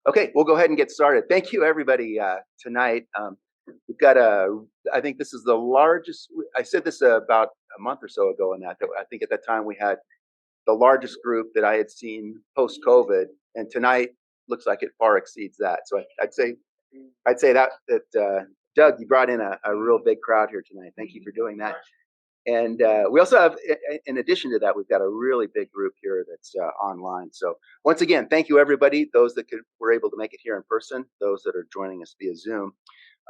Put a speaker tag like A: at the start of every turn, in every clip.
A: Okay, we'll go ahead and get started. Thank you, everybody, tonight. We've got I think this is the largest, I said this about a month or so ago, that I think at that time we had the largest group that I had seen post-COVID, and tonight looks like it far exceeds that. So I'd say that Doug, you brought in a real big crowd here tonight. Thank you for doing that. And we also have, in addition to that, we've got a really big group here that's online. So once again, thank you, everybody, those that were able to make it here in person, those that are joining us via Zoom.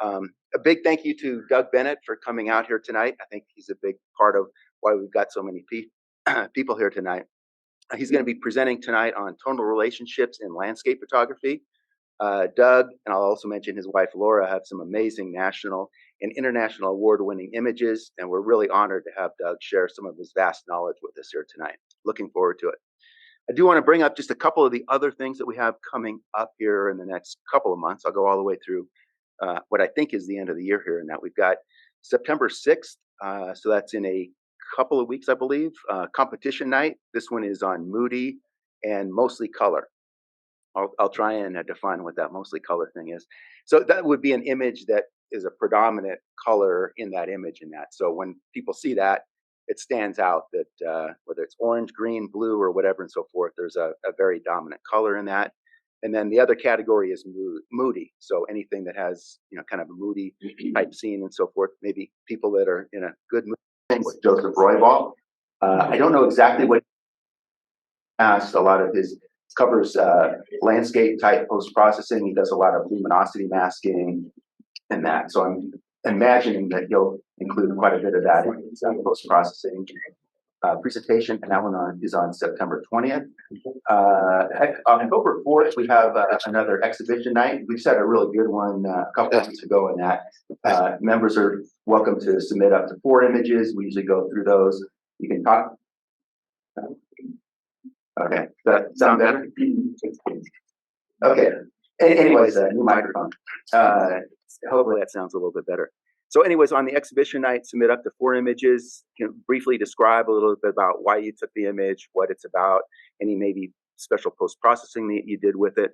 A: A big thank you to Doug Bennett for coming out here tonight. I think he's a big part of why we've got so many people here tonight. He's going to be presenting tonight on tonal relationships in landscape photography. Doug, and I'll also mention his wife, Laura, have some amazing national and international award-winning images, and we're really honored to have Doug share some of his vast knowledge with us here tonight. Looking forward to it. I do want to bring up just a couple of the other things that we have coming up here in the next couple of months. I'll go all the way through what I think is the end of the year here, and that we've got September 6th, so that's in a couple of weeks, I believe, competition night. This one is on moody and mostly color. I'll try and define what that mostly color thing is. So that would be an image that is a predominant color in that image in that. So when people see that, it stands out that whether it's orange, green, blue, or whatever and so forth, there's a very dominant color in that. And then the other category is moody. So anything that has, kind of a moody type scene and so forth, maybe people that are in a good mood. With Joseph Roybal. I don't know exactly what he asked. A lot of his covers landscape type post-processing. He does a lot of luminosity masking and that. So I'm imagining that he'll include quite a bit of that in his post-processing presentation. And that one is on September 20th. On October 4th, we have another exhibition night. We just had a really good one a couple of weeks ago in that. Members are welcome to submit up to 4 images. We usually go through those. You can talk. Okay, does that sound better? Okay. Anyways, new microphone. Hopefully that sounds a little bit better. So anyways, on the exhibition night, submit up to 4 images. You can briefly describe a little bit about why you took the image, what it's about, any maybe special post-processing that you did with it.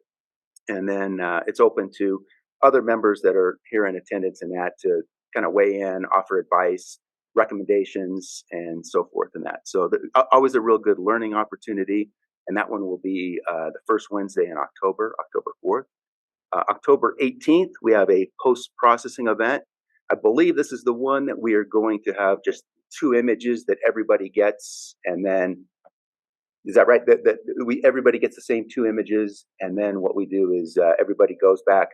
A: And then it's open to other members that are here in attendance and that to kind of weigh in, offer advice, recommendations, and so forth and that. So always a real good learning opportunity. And that one will be the first Wednesday in October, October 4th. October 18th, we have a post-processing event. I believe this is the one that we are going to have just 2 images that everybody gets. And then, is that right? That everybody gets the same 2 images. And then what we do is everybody goes back,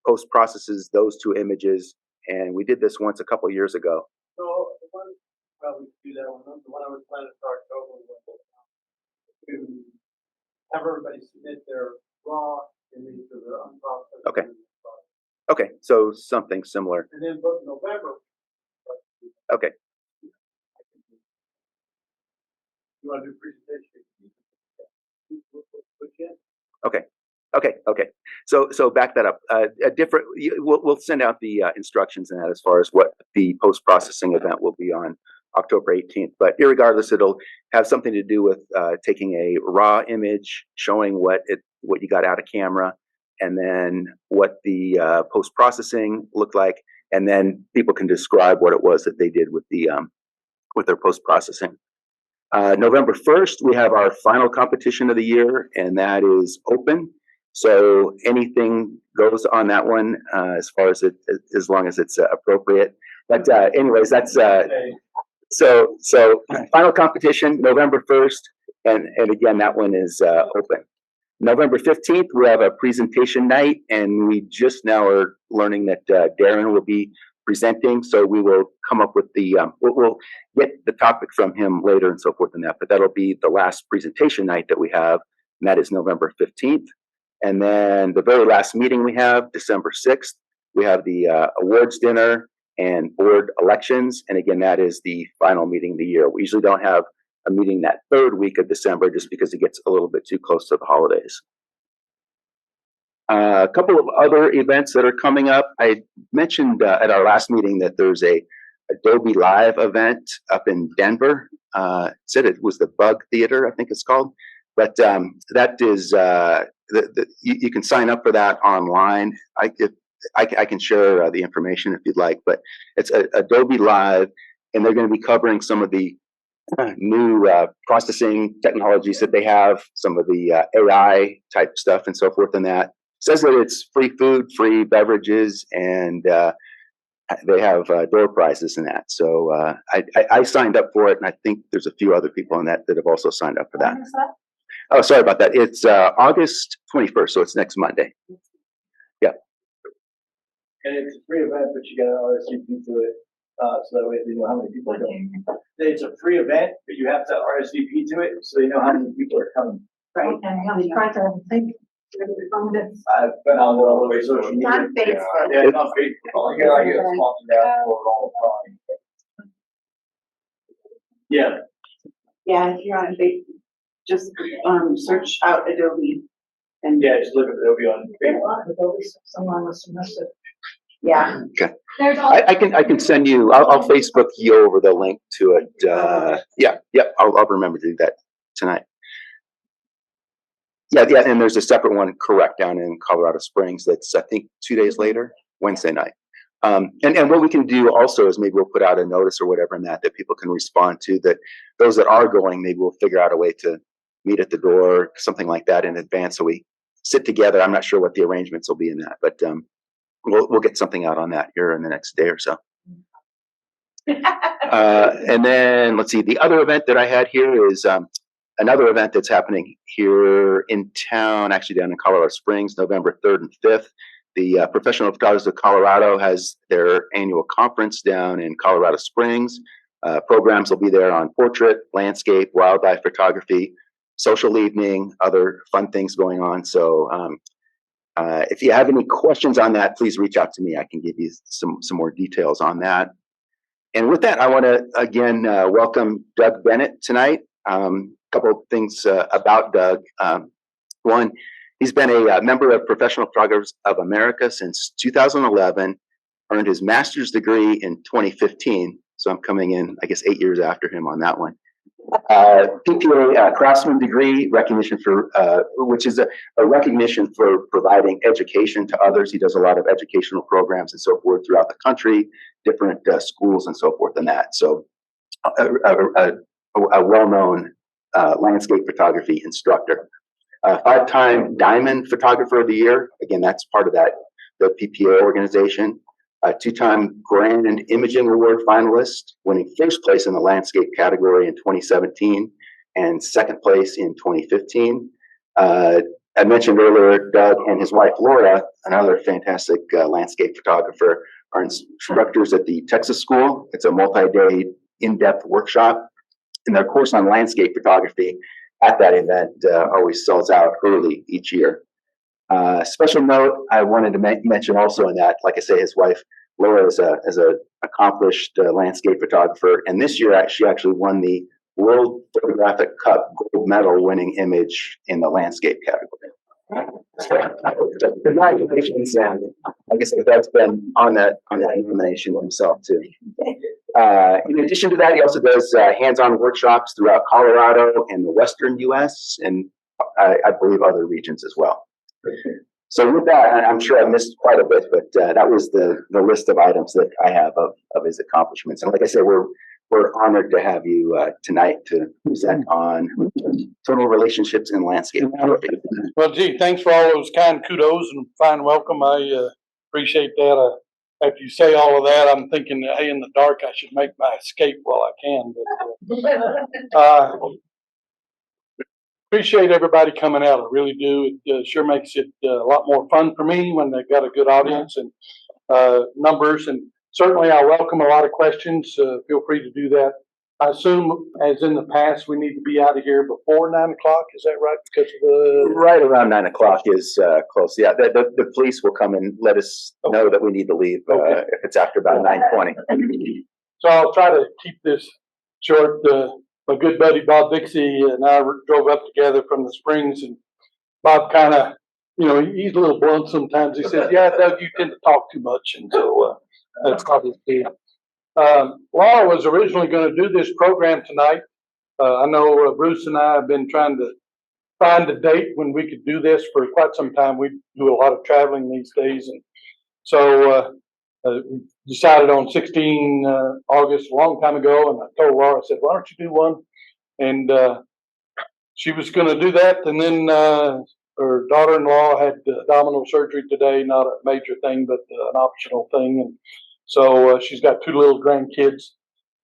A: post-processes those 2 images. And we did this once a couple years ago.
B: So the one probably do that one. The one I was planning to start over was to have everybody submit their raw image or their unprocessed.
A: Okay. Okay, so something similar.
B: And then both November.
A: Okay.
B: You want to do presentation?
A: Okay. So back that up. A different. We'll send out the instructions in that as far as what the post-processing event will be on October 18th. But irregardless, it'll have something to do with taking a raw image, showing what you got out of camera, and then what the post-processing looked like, and then people can describe what it was that they did with their post-processing. November 1st, we have our final competition of the year, and that is open. So anything goes on that one as far as as long as it's appropriate. But anyways, that's so final competition November 1st, and again that one is open. November 15th, we have a presentation night, and we just now are learning that Darren will be presenting. So we will come up with we'll get the topic from him later and so forth and that, but that'll be the last presentation night that we have, and that is November 15th. And then the very last meeting we have, December 6th, we have the awards dinner and board elections. And again, that is the final meeting of the year. We usually don't have a meeting that 3rd week of December just because it gets a little bit too close to the holidays. A couple of other events that are coming up. I mentioned at our last meeting that there's a Adobe Live event up in Denver. Said it was the Bug Theater, I think it's called. But that is you can sign up for that online. I can share the information if you'd like, but it's Adobe Live, and they're going to be covering some of the new processing technologies that they have, some of the AI type stuff and so forth. And that says that it's free food, free beverages, and they have door prizes and that. So I signed up for it, and I think there's a few other people on that have also signed up for that. Oh, sorry about that. It's August 21st, so it's next Monday. Yeah.
B: And it's a free event, but you got to RSVP to it, so that way they know how many people are going. It's a free event, but you have to RSVP to it, so you know how many people are coming.
C: Right, and how many cards I think.
B: I've been on all the way social media.
C: On Facebook.
B: Yeah, it's on Facebook. I get sponsored out for it all the time. Yeah.
C: Yeah, if you're on Facebook, just search out Adobe. And
B: Yeah, just look at Adobe on Facebook.
C: Adobe, someone must have missed it. Yeah.
A: Okay.
C: There's
A: I can send you. I'll Facebook you over the link to it. Yeah. I'll remember to do that tonight. Yeah, and there's a separate one, correct, down in Colorado Springs. That's I think 2 days later, Wednesday night. And what we can do also is maybe we'll put out a notice or whatever in that people can respond to. That those that are going, maybe we'll figure out a way to meet at the door, something like that in advance, so we sit together. I'm not sure what the arrangements will be in that, but we'll get something out on that here in the next day or so. And then let's see, the other event that I had here is another event that's happening here in town, actually down in Colorado Springs, November 3rd and 5th. The Professional Photographers of Colorado has their annual conference down in Colorado Springs. Programs will be there on portrait, landscape, wildlife photography, social evening, other fun things going on. So if you have any questions on that, please reach out to me. I can give you some more details on that. And with that, I want to again welcome Doug Bennett tonight. Couple of things about Doug. One, he's been a member of Professional Photographers of America since 2011, earned his master's degree in 2015. So I'm coming in, I guess, 8 years after him on that one. PPA craftsman degree, recognition for, which is a recognition for providing education to others. He does a lot of educational programs and so forth throughout the country, different schools and so forth and that. So a well-known landscape photography instructor. 5-time Diamond Photographer of the Year. Again, that's part of that, the PPA organization. 2-time Grand Imaging Award finalist, winning first place in the landscape category in 2017 and second place in 2015. I mentioned earlier, Doug and his wife Laura, another fantastic landscape photographer, are instructors at the Texas School. It's a multi-day, in-depth workshop. And their course on landscape photography at that event always sells out early each year. Special note I wanted to mention also in that, like I say, his wife Laura is a accomplished landscape photographer, and this year she actually won the World Photographic Cup gold medal winning image in the landscape category. So, congratulations, and I guess Doug's been on that nomination himself too. In addition to that, he also does hands-on workshops throughout Colorado and the Western U.S. and I believe other regions as well. So with that, I'm sure I missed quite a bit, but that was the list of items that I have of his accomplishments. And like I said, we're honored to have you tonight to present on tonal relationships in landscape photography.
D: Well, gee, thanks for all those kind kudos and fine welcome. I appreciate that. After you say all of that, I'm thinking, hey, in the dark, I should make my escape while I can. But appreciate everybody coming out. I really do. It sure makes it a lot more fun for me when they've got a good audience and numbers. And certainly I welcome a lot of questions. Feel free to do that. I assume, as in the past, we need to be out of here before 9 o'clock. Is that right? Because of the
A: right around 9 o'clock is close. Yeah, the police will come and let us know that we need to leave if it's after about 9:20.
D: So I'll try to keep this short. My good buddy Bob Dixie and I drove up together from the Springs, and Bob kind of, he's a little blunt sometimes. He says, "Yeah, Doug, you tend to talk too much," and so that's probably the Laura was originally going to do this program tonight. I know Bruce and I have been trying to find a date when we could do this for quite some time. We do a lot of traveling these days, and so we decided on 16 August a long time ago. And I told Laura, I said, "Why don't you do one?" And she was going to do that, and then her daughter-in-law had abdominal surgery today. Not a major thing, but an optional thing, and so she's got 2 little grandkids,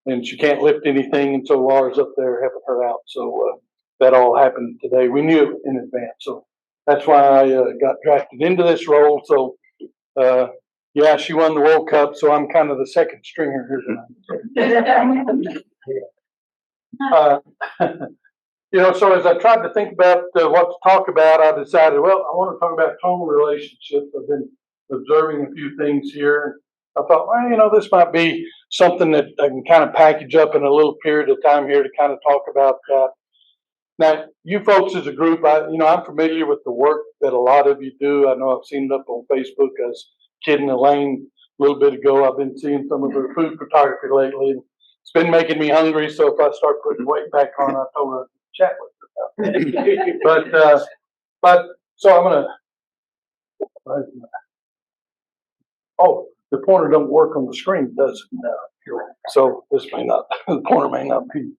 D: and she can't lift anything, and so Laura's up there helping her out. So that all happened today. We knew it in advance, so that's why I got drafted into this role. So yeah, she won the World Cup, so I'm kind of the second stringer here tonight. So as I tried to think about what to talk about, I decided, well, I want to talk about tonal relationships. I've been observing a few things here. I thought, well, this might be something that I can kind of package up in a little period of time here to kind of talk about that. Now, you folks as a group, I'm familiar with the work that a lot of you do. I know I've seen it up on Facebook. I was kidding Elaine a little bit ago. I've been seeing some of her food photography lately. It's been making me hungry, so if I start putting weight back on, I told her to chat with her. But so I'm gonna. Oh, the pointer don't work on the screen, does it? No. So this may not. The pointer may not be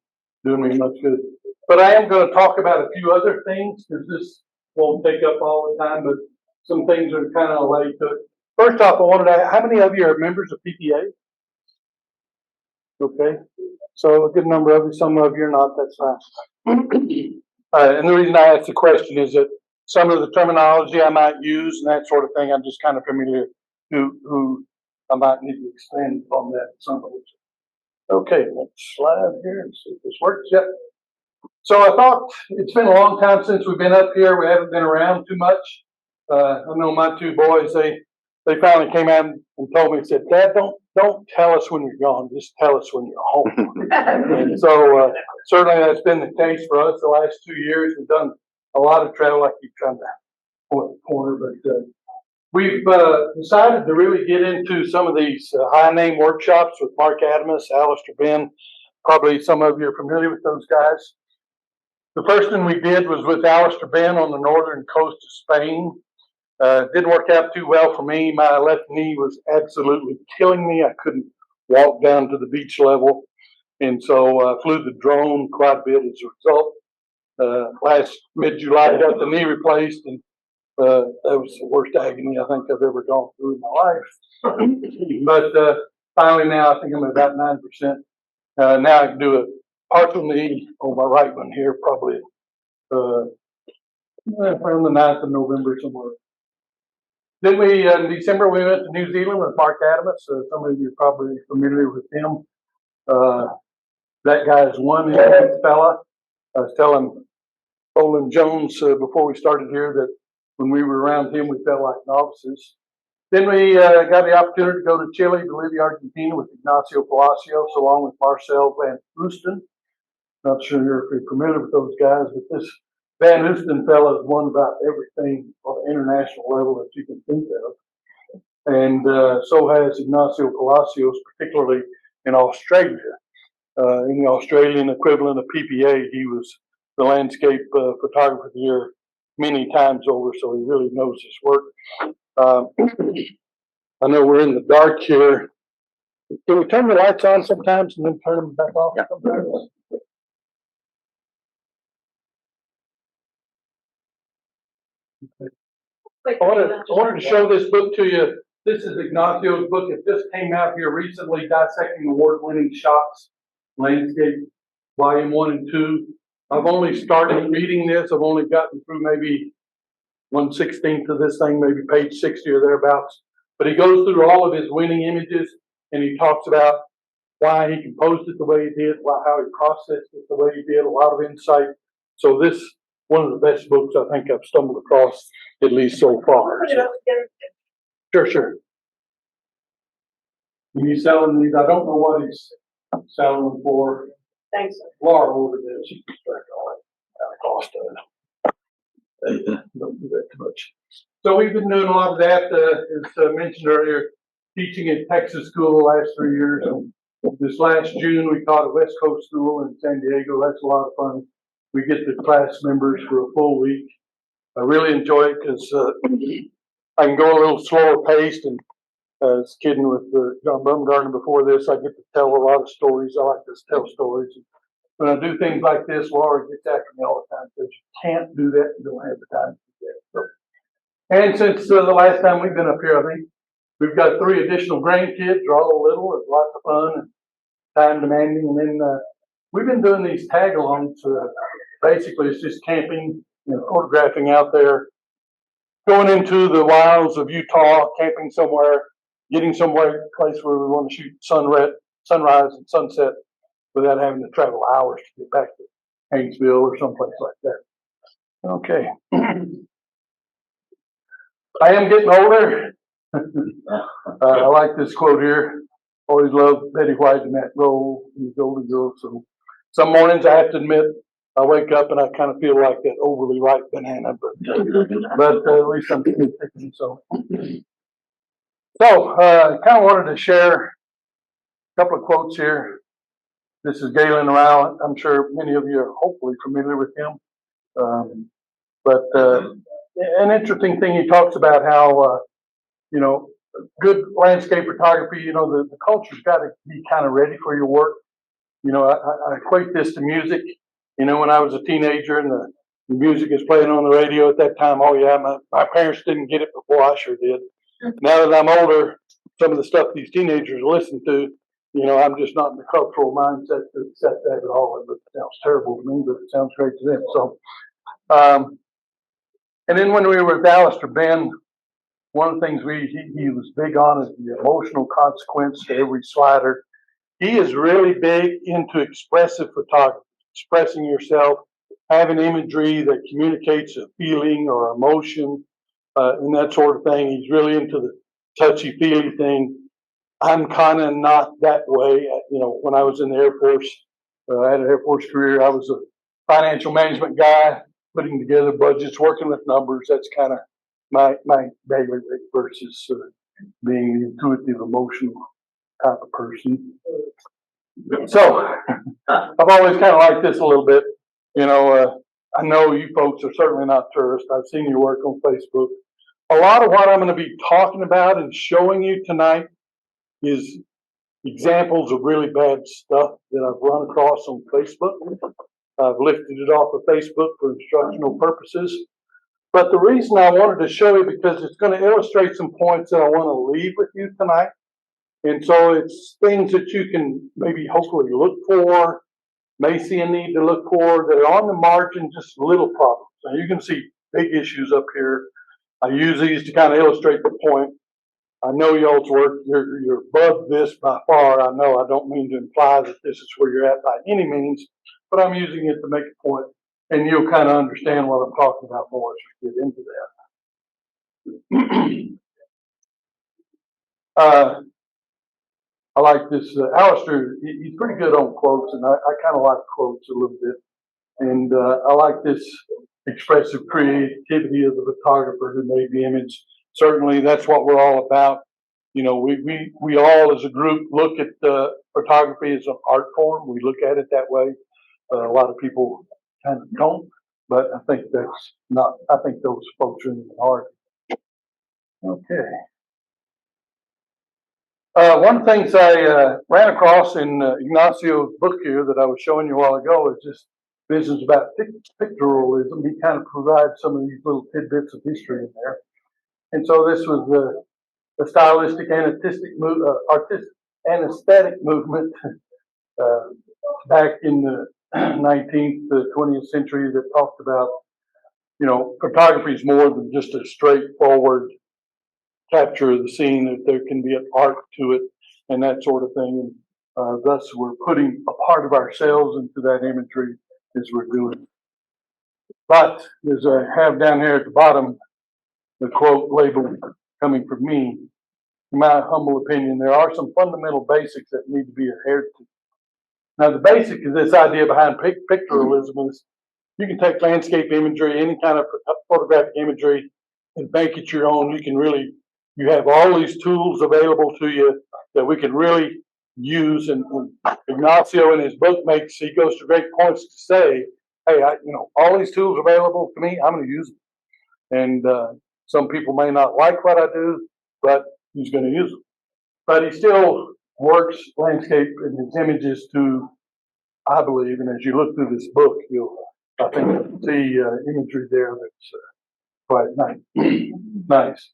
D: doing me much good. But I am going to talk about a few other things because this won't take up all the time. But some things are kind of related to it. First off, I wanted to ask, how many of you are members of PPA? Okay, so a good number of you. Some of you are not. That's fine. And the reason I asked the question is that some of the terminology I might use and that sort of thing, I'm just kind of familiar who I might need to expand on that some of it. Okay, let's slide here and see if this works. Yep. So I thought it's been a long time since we've been up here. We haven't been around too much. I know my 2 boys, they finally came out and told me, said, "Dad, don't tell us when you're gone, just tell us when you're home." And so certainly that's been the case for us the last 2 years. We've done a lot of travel. I keep trying to point the corner, but we've decided to really get into some of these high name workshops with Mark Adamus, Alistair Ben. Probably some of you are familiar with those guys. The first one we did was with Alistair Ben on the northern coast of Spain. Didn't work out too well for me. My left knee was absolutely killing me. I couldn't walk down to the beach level. And so I flew the drone quite a bit as a result. Last mid-July, I got the knee replaced, and that was the worst agony I think I've ever gone through in my life. But finally now I think I'm at about 9%. Now I can do a partial knee on my right one here, probably around the 9th of November somewhere. Then in December, we went to New Zealand with Mark Adamus. Some of you are probably familiar with him. That guy is one fella. I was telling Olin Jones before we started here that when we were around him, we felt like novices. Then we got the opportunity to go to Chile, Bolivia, Argentina with Ignacio Palacios, along with Marcel Van Oosten. Not sure if you're familiar with those guys, but this Van Oosten fellow has won about everything on an international level that you can think of. And so has Ignacio Palacios, particularly in Australia. In the Australian equivalent of PPA, he was the landscape photographer of the year many times over, so he really knows his work. I know we're in the dark here. Can we turn the lights on sometimes and then turn them back off sometimes? I wanted to show this book to you. This is Ignacio's book. It just came out here recently, Dissecting Award-Winning Shots, Landscape, Volume 1 and 2. I've only started reading this. I've only gotten through maybe 1/16 of this thing, maybe page 60 or thereabouts. But he goes through all of his winning images, and he talks about why he composed it the way he did, how he processed it the way he did, a lot of insight. So this one of the best books I think I've stumbled across, at least so far. So, sure. When he's selling these, I don't know what he's selling them for.
C: Thanks.
D: Laura ordered this. She can track all that cost of it. Don't do that too much. So we've been doing a lot of that, as mentioned earlier, teaching at Texas School the last 3 years. This last June, we taught at West Coast School in San Diego. That's a lot of fun. we get the class members for a full week. I really enjoy it because I can go a little slower paced, and I was kidding with John Bumgarner before this. I get to tell a lot of stories. I like to tell stories. When I do things like this, Laura gets after me all the time, says you can't do that. You don't have the time to do that. So, and since the last time we've been up here, I think we've got 3 additional grandkids. They're all little. It's lots of fun and time demanding. And then we've been doing these tag-alongs. Basically, it's just camping, photographing out there, going into the wilds of Utah, camping somewhere, getting somewhere, a place where we want to shoot sunrise and sunset without having to travel hours to get back to Haynesville or someplace like that. Okay. I am getting older. I like this quote here. Always loved Betty White and that role in the Golden Girls. So some mornings I have to admit, I wake up and I kind of feel like that overly ripe banana, but at least I'm thinking so. So, kind of wanted to share a couple of quotes here. This is Galen Rowell. I'm sure many of you are hopefully familiar with him. But an interesting thing, he talks about how, good landscape photography, the culture's got to be kind of ready for your work. I equate this to music. When I was a teenager and the music is playing on the radio at that time, oh yeah, my parents didn't get it before I sure did. Now that I'm older, some of the stuff these teenagers listen to, I'm just not in the cultural mindset to accept that at all. It sounds terrible to me, but it sounds great to them. So, and then when we were with Alistair Ben, one of the things he was big on is the emotional consequence to every slider. He is really big into expressive photography, expressing yourself, having imagery that communicates a feeling or emotion, and that sort of thing. He's really into the touchy-feely thing. I'm kind of not that way. When I was in the Air Force, I had an Air Force career. I was a financial management guy, putting together budgets, working with numbers. That's kind of my daily rate versus being the intuitive, emotional type of person. So I've always kind of liked this a little bit. I know you folks are certainly not tourists. I've seen your work on Facebook. A lot of what I'm going to be talking about and showing you tonight is examples of really bad stuff that I've run across on Facebook. I've lifted it off of Facebook for instructional purposes. But the reason I wanted to show you, because it's going to illustrate some points that I want to leave with you tonight. And so it's things that you can maybe hopefully look for, may see a need to look for, that are on the margin, just little problems. Now you can see big issues up here. I use these to kind of illustrate the point. I know y'all's work, you're above this by far. I know I don't mean to imply that this is where you're at by any means, but I'm using it to make a point, and you'll kind of understand what I'm talking about more as we get into that. I like this. Alistair, he's pretty good on quotes, and I kind of like quotes a little bit. And I like this expressive creativity of the photographer who made the image. Certainly, that's what we're all about. We all as a group look at photography as an art form. We look at it that way. A lot of people kind of don't, but I think that's not. I think those folks are in the minority. Okay. One of the things I ran across in Ignacio's book here that I was showing you a while ago is just business about pictorialism. He kind of provides some of these little tidbits of history in there. And so this was the stylistic and aesthetic movement back in the 19th to 20th century that talked about, photography is more than just a straightforward capture of the scene, that there can be an art to it and that sort of thing. And thus we're putting a part of ourselves into that imagery as we're doing. But as I have down here at the bottom, the quote labeled coming from me, in my humble opinion, there are some fundamental basics that need to be adhered to. Now the basic is this idea behind pictorialism is you can take landscape imagery, any kind of photographic imagery, and make it your own. You have all these tools available to you that we can really use. And Ignacio in his book he goes to great points to say hey, all these tools available to me, I'm going to use them. And some people may not like what I do, but he's going to use them. But he still works landscape in his images to, I believe, and as you look through this book, I think you'll see imagery there that's quite nice.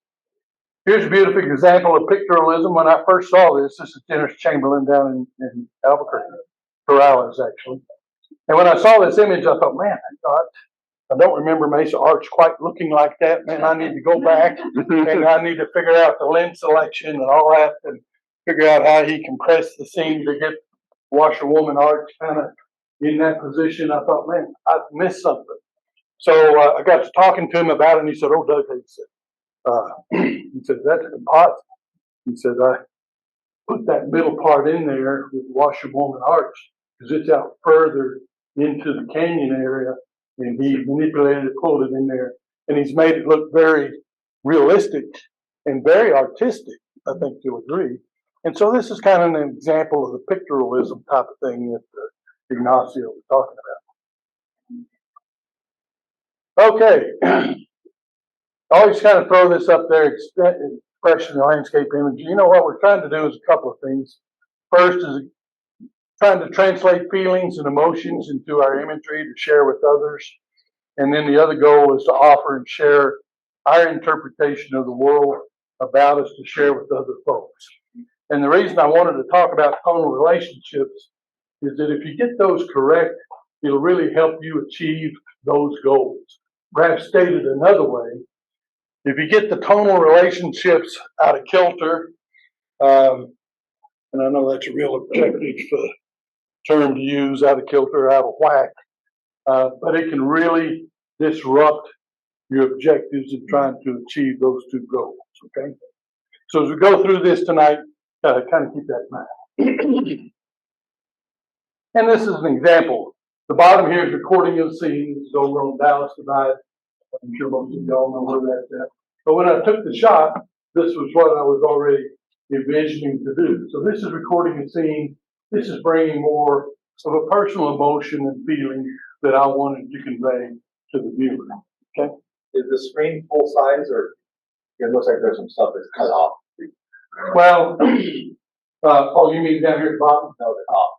D: Here's a beautiful example of pictorialism. When I first saw this is Dennis Chamberlain down in Albuquerque, Corrales actually. And when I saw this image, I thought, man, I don't remember Mesa Arch quite looking like that. Man, I need to go back and I need to figure out the lens selection and all that and figure out how he compressed the scene to get washerwoman arch kind of in that position. I thought, man, I've missed something. So I got to talking to him about it, and he said, "Oh, Doug," he said, "That's a composite." He said, "I put that middle part in there with washerwoman arch because it's out further into the canyon area, and he manipulated it, pulled it in there, and he's made it look very realistic and very artistic. I think you'll agree." And so this is kind of an example of the pictorialism type of thing that Ignacio was talking about. Okay. I always kind of throw this up there, expression of landscape image. You know what we're trying to do is a couple of things. First is trying to translate feelings and emotions into our imagery to share with others. And then the other goal is to offer and share our interpretation of the world about us to share with other folks. And the reason I wanted to talk about tonal relationships is that if you get those correct, it'll really help you achieve those goals. Perhaps stated another way, if you get the tonal relationships out of kilter, and I know that's a real objective term to use, out of kilter, out of whack, but it can really disrupt your objectives in trying to achieve those two goals, okay? So as we go through this tonight, kind of keep that in mind. And this is an example. The bottom here is recording of the scene. This is over on Dallas Divide. I'm sure most of y'all know where that's at. But when I took the shot, this was what I was already envisioning to do. So this is recording a scene. This is bringing more of a personal emotion and feeling that I wanted to convey to the viewer. Okay.
E: Is the screen full size, or it looks like there's some stuff that's cut off?
D: Well, oh, you mean down here at the bottom?
E: No, the top.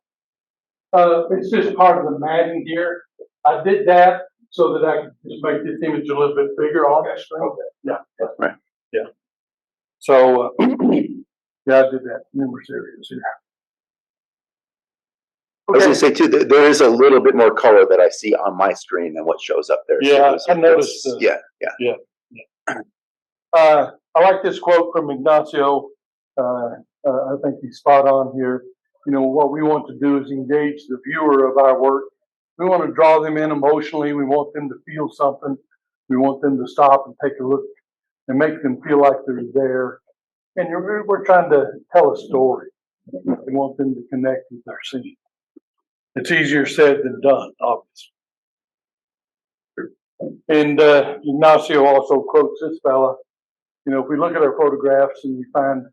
D: It's just part of the matting here. I did that so that I could just make this image a little bit bigger on the screen.
E: Okay.
D: Yeah.
A: Right.
D: Yeah. So, yeah, I did that in numerous areas here.
A: I was going to say too, there is a little bit more color that I see on my screen than what shows up there.
D: Yeah,
A: so
D: I noticed.
A: Yeah.
D: I like this quote from Ignacio. I think he's spot on here. You know, what we want to do is engage the viewer of our work. We want to draw them in emotionally. We want them to feel something. We want them to stop and take a look and make them feel like they're there. And we're trying to tell a story. We want them to connect with their scene. It's easier said than done, obviously. And Ignacio also quotes this fella. You know, if we look at our photographs and we find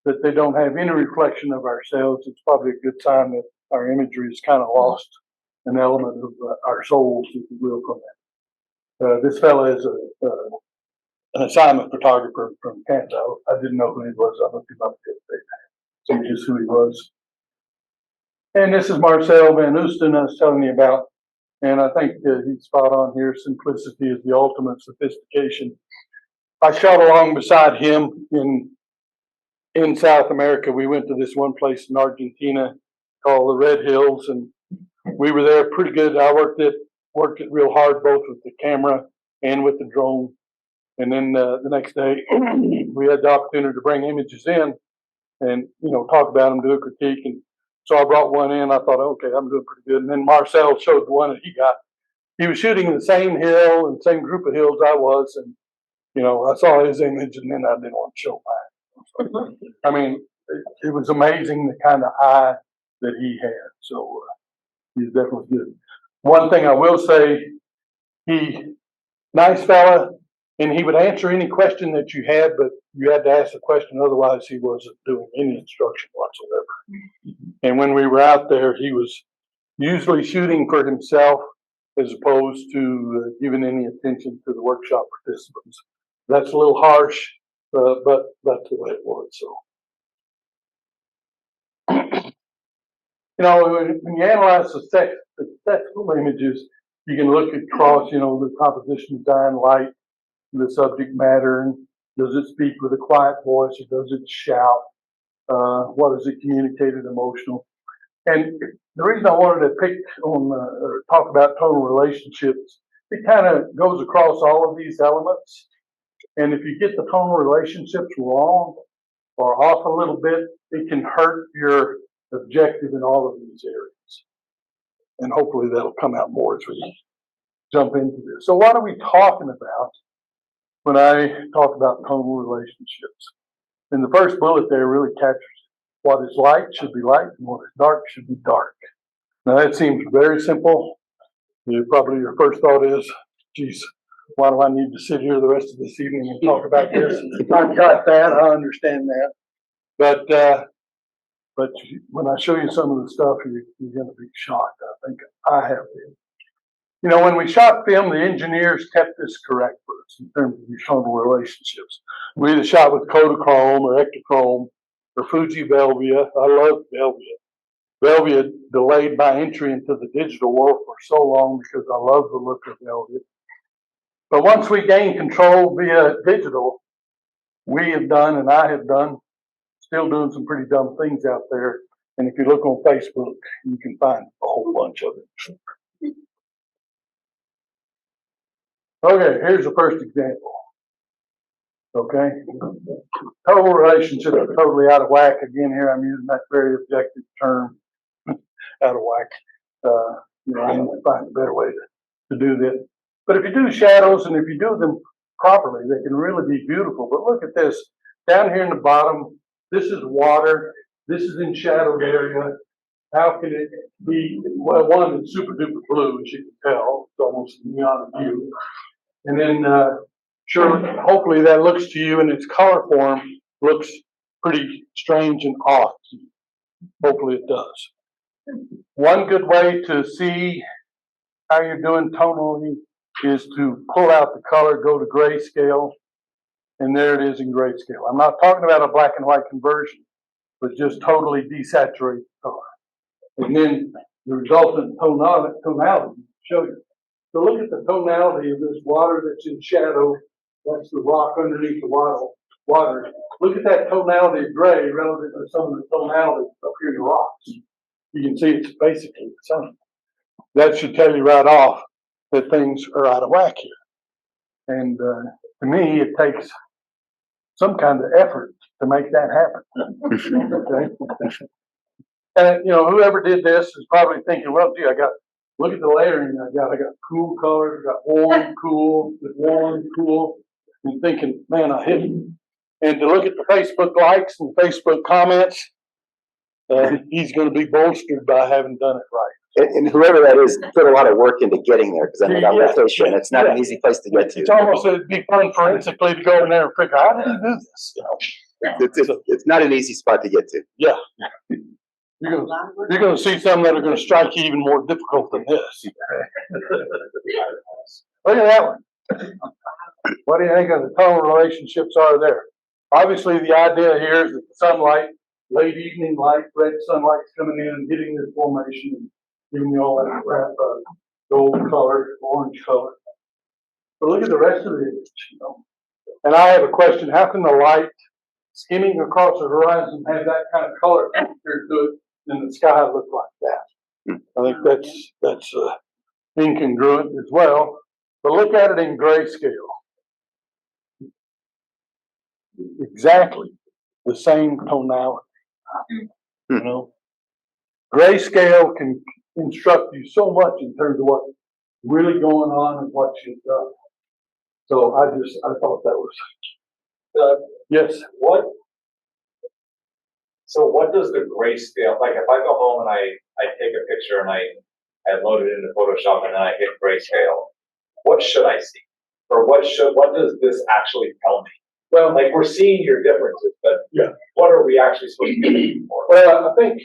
D: that they don't have any reflection of ourselves, it's probably a good sign that our imagery has kind of lost an element of our souls, if you will, from that. This fella is an assignment photographer from Canada. I didn't know who he was. I looked him up the other day. So just who he was. And this is Marcel Van Oosten I was telling you about. And I think he's spot on here. Simplicity is the ultimate sophistication. I shot along beside him in South America. We went to this one place in Argentina called the Red Hills, and we were there pretty good. I worked it real hard, both with the camera and with the drone. And then the next day, we had the opportunity to bring images in and, you know, talk about them, do a critique. And so I brought one in. I thought, okay, I'm doing pretty good. And then Marcel showed the one that he got. He was shooting the same hill and same group of hills I was. And, you know, I saw his image and then I didn't want to show mine. I mean, it was amazing the kind of eye that he had. So he's definitely good. One thing I will say, nice fella, and he would answer any question that you had, but you had to ask the question, otherwise he wasn't doing any instruction whatsoever. And when we were out there, he was usually shooting for himself, as opposed to giving any attention to the workshop participants. That's a little harsh, but that's the way it was. So, when you analyze the textual images, you can look across, the composition, design, light, the subject matter, and does it speak with a quiet voice or does it shout? What is it communicated emotional? And the reason I wanted to pick on or talk about tonal relationships, it kind of goes across all of these elements. And if you get the tonal relationships wrong or off a little bit, it can hurt your objective in all of these areas. And hopefully that'll come out more as we jump into this. So what are we talking about when I talk about tonal relationships? And the first bullet there really captures it. What is light should be light, and what is dark should be dark. Now that seems very simple. Probably your first thought is, geez, why do I need to sit here the rest of this evening and talk about this? I've got that, I understand that. But when I show you some of the stuff, you're going to be shocked. I think I have been. When we shot film, the engineers kept this correct for us in terms of these tonal relationships. We either shot with Kodachrome or Ektachrome or Fuji Velvia. I love Velvia. Velvia delayed my entry into the digital world for so long because I love the look of Velvia. But once we gained control via digital, we have done, and I have done, still doing some pretty dumb things out there. And if you look on Facebook, you can find a whole bunch of it. Okay, here's the first example. Okay, total relationships are totally out of whack. Again, here I'm using that very objective term, out of whack. I need to find a better way to do this. But if you do shadows and if you do them properly, they can really be beautiful. But look at this. Down here in the bottom, this is water. This is in shadowed area. How can it be? Well, one is super duper blue, as you can tell. It's almost neon blue. And then, hopefully that looks to you in its color form, looks pretty strange and off. Hopefully it does. One good way to see how you're doing tonally is to pull out the color, go to grayscale, and there it is in grayscale. I'm not talking about a black and white conversion, but just totally desaturate the color. And then the resultant tonality will show you. So look at the tonality of this water that's in shadow. That's the rock underneath the water. Look at that tonality of gray relative to some of the tonality up here in the rocks. You can see it's basically the same. That should tell you right off that things are out of whack here. And to me, it takes some kind of effort to make that happen. Okay? And whoever did this is probably thinking, well, gee, look at the layering I got cool colors, I got warm, cool, and thinking, man, I hit it. And to look at the Facebook likes and Facebook comments, he's going to be bolstered by having done it right.
A: And whoever that is put a lot of work into getting there, because I know that location, it's not an easy place to get to.
D: It's almost, it'd be fun forensically to go in there and figure out how did he do this?
A: It's not an easy spot to get to.
D: Yeah. You're going to see some that are going to strike you even more difficult than this. Look at that one. What do you think of the tonal relationships are there? Obviously, the idea here is that the sunlight, late evening light, red sunlight's coming in and hitting this formation and giving you all that gold color, orange color. But look at the rest of the image. And I have a question. How can the light skimming across the horizon have that kind of color compared to it and the sky look like that? I think that's incongruent as well. But look at it in grayscale. Exactly the same tonality. Grayscale can instruct you so much in terms of what's really going on and what you've done. So I thought that was yes.
E: So what does the grayscale, like if I go home and I take a picture and I load it into Photoshop and then I hit grayscale, what should I see? Or what does this actually tell me? Well, like we're seeing your differences, but what are we actually supposed to be looking for?
D: Well, I think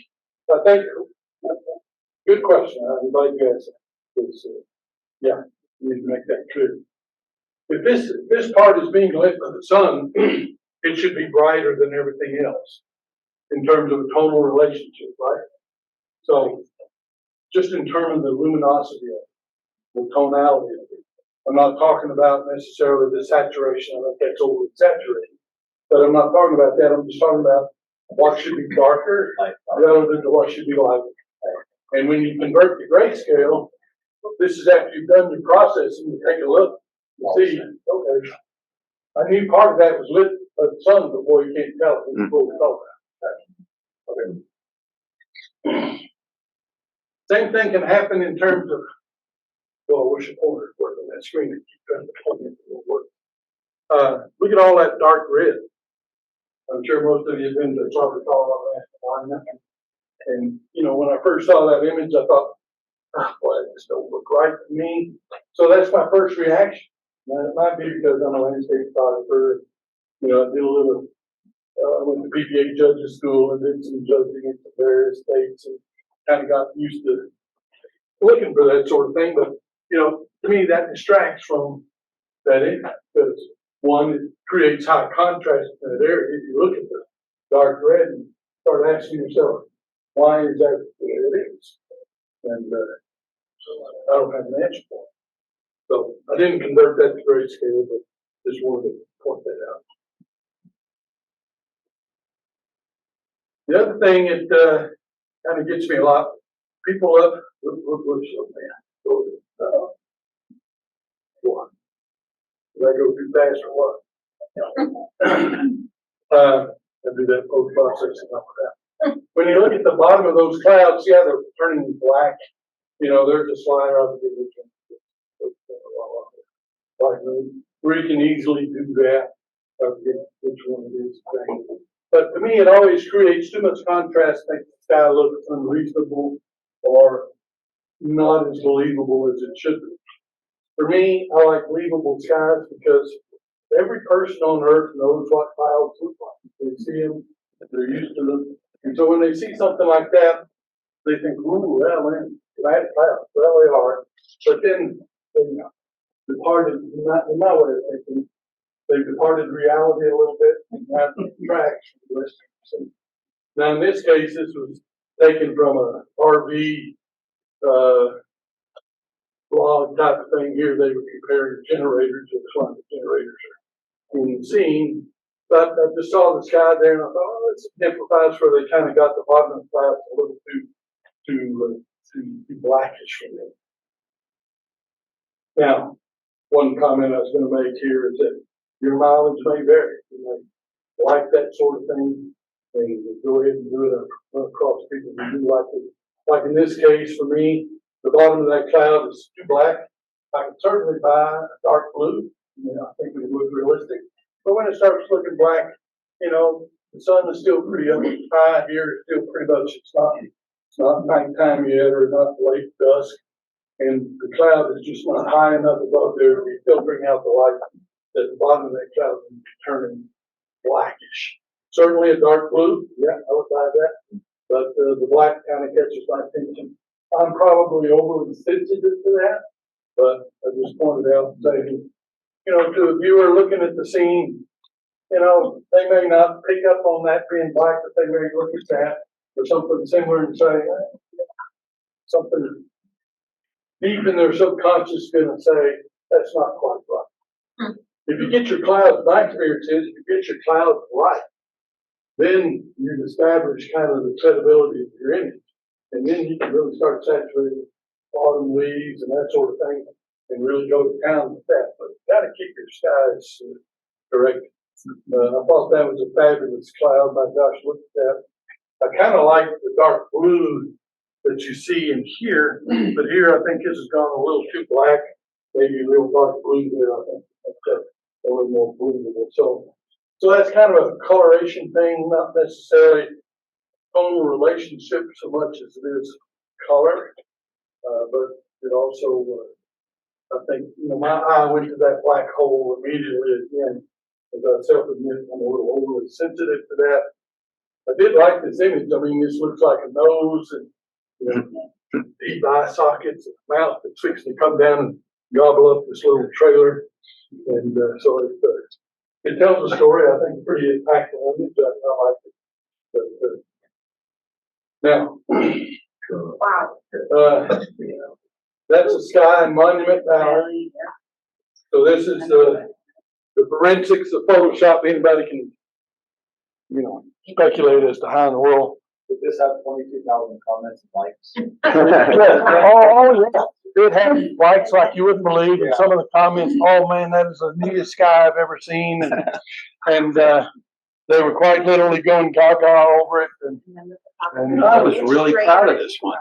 D: good question. I'm glad you asked this. Yeah, we need to make that clear. If this part is being lit by the sun, it should be brighter than everything else in terms of a tonal relationship, right? So just in terms of the luminosity of it, the tonality of it. I'm not talking about necessarily the saturation, I think that's overly saturated. But I'm not talking about that, I'm just talking about what should be darker relative to what should be lighter. And when you convert to grayscale, this is after you've done your processing, you take a look, you see, okay, I knew part of that was lit by the sun before you can't tell it was full color. Okay. Same thing can happen in terms of, well, I wish a pointer would work on that screen and keep trying to point it to work. Look at all that dark red. I'm sure most of you have been to Robert Colorado. And, you know, when I first saw that image, I thought, oh, boy, this don't look right to me. So that's my first reaction. Now, it might be because I'm a landscape photographer. You know, I did a little, I went to PPA judges school and did some judging in some various states and kind of got used to looking for that sort of thing. But, you know, to me, that distracts from that impact because one, it creates high contrast in that area. If you look at the dark red and start asking yourself, why is that the way it is? And I don't have an answer for it. So I didn't convert that to grayscale, but just wanted to point that out. The other thing that kind of gets me a lot, people up, what? Did I go too fast or what? I do that post processing like that. When you look at the bottom of those clouds, yeah, they're turning black. You know, there's a slider I'll give you. Like where you can easily do that. I forget which one it is. But to me, it always creates too much contrast, makes the sky look unreasonable or not as believable as it should be. For me, I like believable skies because every person on earth knows what clouds look like. They see them, they're used to them. And so when they see something like that, they think, ooh, well, man, bad clouds. Well, they are. But then they departed, in my way of thinking, they've departed reality a little bit and have tracks from the rest of the. Now, in this case, this was taken from a RV blog type of thing here. They were comparing generators and climate generators in the scene. But I just saw the sky there and I thought, oh, this exemplifies where they kind of got the bottom of the clouds a little too blackish for them. Now, one comment I was going to make here is that your mileage may vary. You may like that sort of thing, and go ahead and do it across people who do like it. Like in this case, for me, the bottom of that cloud is too black. I can certainly buy a dark blue. You know, I think it would look realistic. But when it starts looking black, you know, the sun is still pretty up high here. It's still pretty much, it's not nighttime yet or not late dusk. And the cloud is just not high enough above there to be filtering out the light at the bottom of that cloud and turning blackish. Certainly a dark blue, yeah, I would buy that. But the black kind of catches my attention. I'm probably overly sensitive to that, but I just pointed out saying, you know, to a viewer looking at the scene, you know, they may not pick up on that being black, but they may look at that or something similar and say, something deep in their subconscious going to say, that's not quite right. If you get your clouds, my experience is, if you get your clouds right, then you establish kind of the credibility of your image. And then you can really start saturating autumn leaves and that sort of thing and really go to town with that. But you got to keep your skies correct. I thought that was a fabulous cloud by Josh. Look at that. I kind of like the dark blue that you see in here, but here I think this has gone a little too black, maybe a real dark blue there. I think that's a little more believable. So that's kind of a coloration thing, not necessarily tonal relationship so much as it is color, but it also, I think, you know, my eye went to that black hole immediately again, as I self-admit I'm a little overly sensitive to that. I did like this image. I mean, this looks like a nose and, you know, deep eye sockets, and mouth that's fixing to come down and gobble up this little trailer. And so it tells a story, I think, pretty impactful. I like it. But, now, that's the Sky and Monument Tower. So this is the forensics of Photoshop. Anybody can, speculate as to how in the world.
E: Did this have 22,000 comments and likes?
D: Oh, yeah. It had likes like you wouldn't believe, and some of the comments, oh man, that is the neatest sky I've ever seen, and they were quite literally going gaga over it, and
A: I was really proud of this one.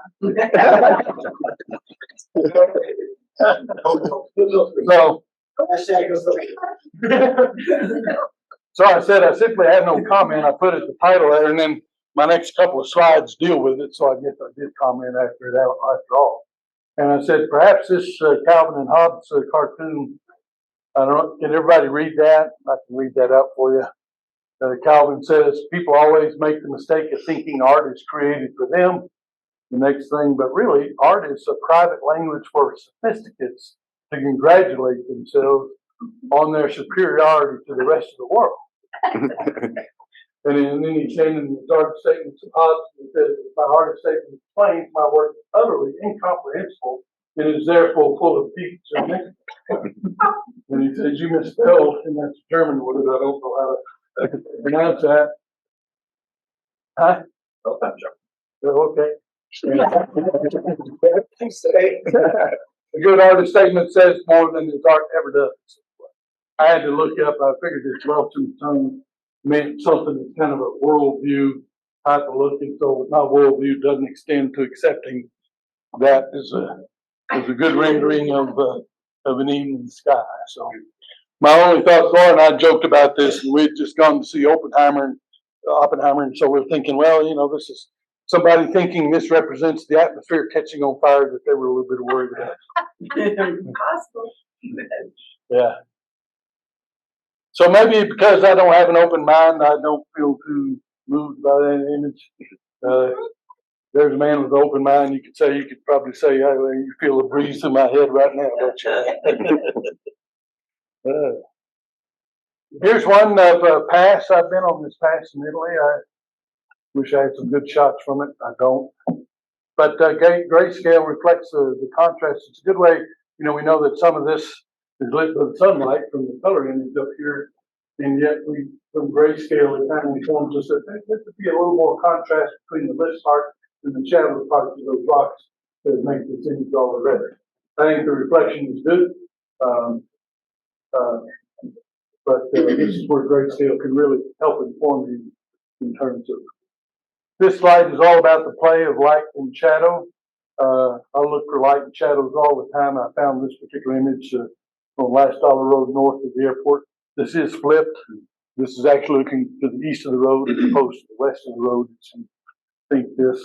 D: So I said I simply have no comment. I put it the title there, and then my next couple of slides deal with it. So I guess I did comment after all. And I said, perhaps this Calvin and Hobbes cartoon, I don't know, can everybody read that? I can read that out for you. Calvin says, people always make the mistake of thinking art is created for them. The next thing, but really, art is a private language for sophisticates to congratulate themselves on their superiority to the rest of the world. And then he said in his art statements of Hobbes, he says, my art statement explains my work is utterly incomprehensible and is therefore full of peaks and mysteries. And he says, you misspelled, and that's a German word, I don't know how to pronounce that. Huh?
E: Oh, I'm sure.
D: Okay. A good artist statement says more than his art ever does. I had to look up, I figured this Welshman tongue meant something that's kind of a worldview type of looking, so my worldview doesn't extend to accepting that as a good rendering of an evening sky. So my only thought, Laura and I joked about this, and we'd just gone to see Oppenheimer, and so we're thinking, well, this is somebody thinking this represents the atmosphere catching on fire that they were a little bit worried about.
C: Possible.
D: Yeah. So maybe because I don't have an open mind, I don't feel too moved by that image. There's a man with an open mind. You could probably say, you feel a breeze through my head right now, don't you? Here's one of a pass. I've been on this pass in Italy. I wish I had some good shots from it. I don't. But grayscale reflects the contrast. It's a good way. We know that some of this is lit by the sunlight from the color image up here, and yet from grayscale, it kind of informs us that there could be a little more contrast between the lit part and the shadow parts of those rocks that make this image all the redder. I think the reflection is good, but this is where grayscale can really help inform you in terms of. This slide is all about the play of light and shadow. I look for light and shadows all the time. I found this particular image on Last Dollar Road north of the airport. This is flipped. This is actually looking to the east of the road as opposed to the west of the road. So think this.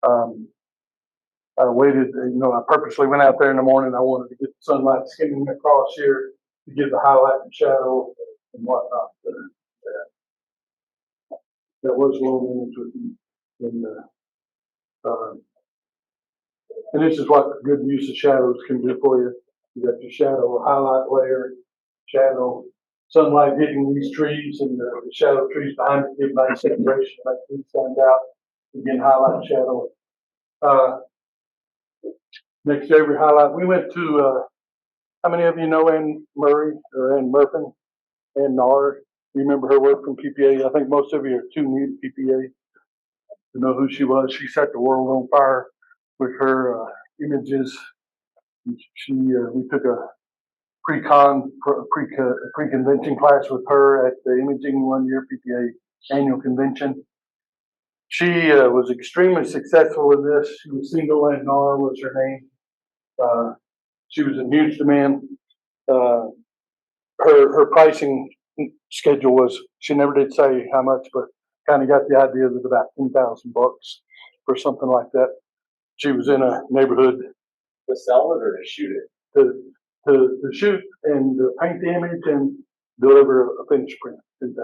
D: I waited, I purposely went out there in the morning. I wanted to get the sunlight skimming across here to give the highlight and shadow and whatnot. That was a little image with and this is what good use of shadows can do for you. You got your shadow, highlight layer, shadow, sunlight hitting these trees, and the shadow trees behind it give nice separation, make these stand out. Again, highlight, shadow. Next to every highlight, we went to. How many of you know Ann Murray or Ann Murphin? Ann Nard. You remember her work from PPA? I think most of you are too new to PPA to know who she was. She set the world on fire with her images. We took a pre-convention class with her at the imaging 1 year PPA annual convention. She was extremely successful with this. She was single, and Nora was her name. She was in Houston. Her pricing schedule was, she never did say how much, but kind of got the idea that about $10,000 for something like that. She was in a neighborhood.
E: To sell it or to shoot it?
D: To shoot and to paint the image and deliver a finished print, $10,000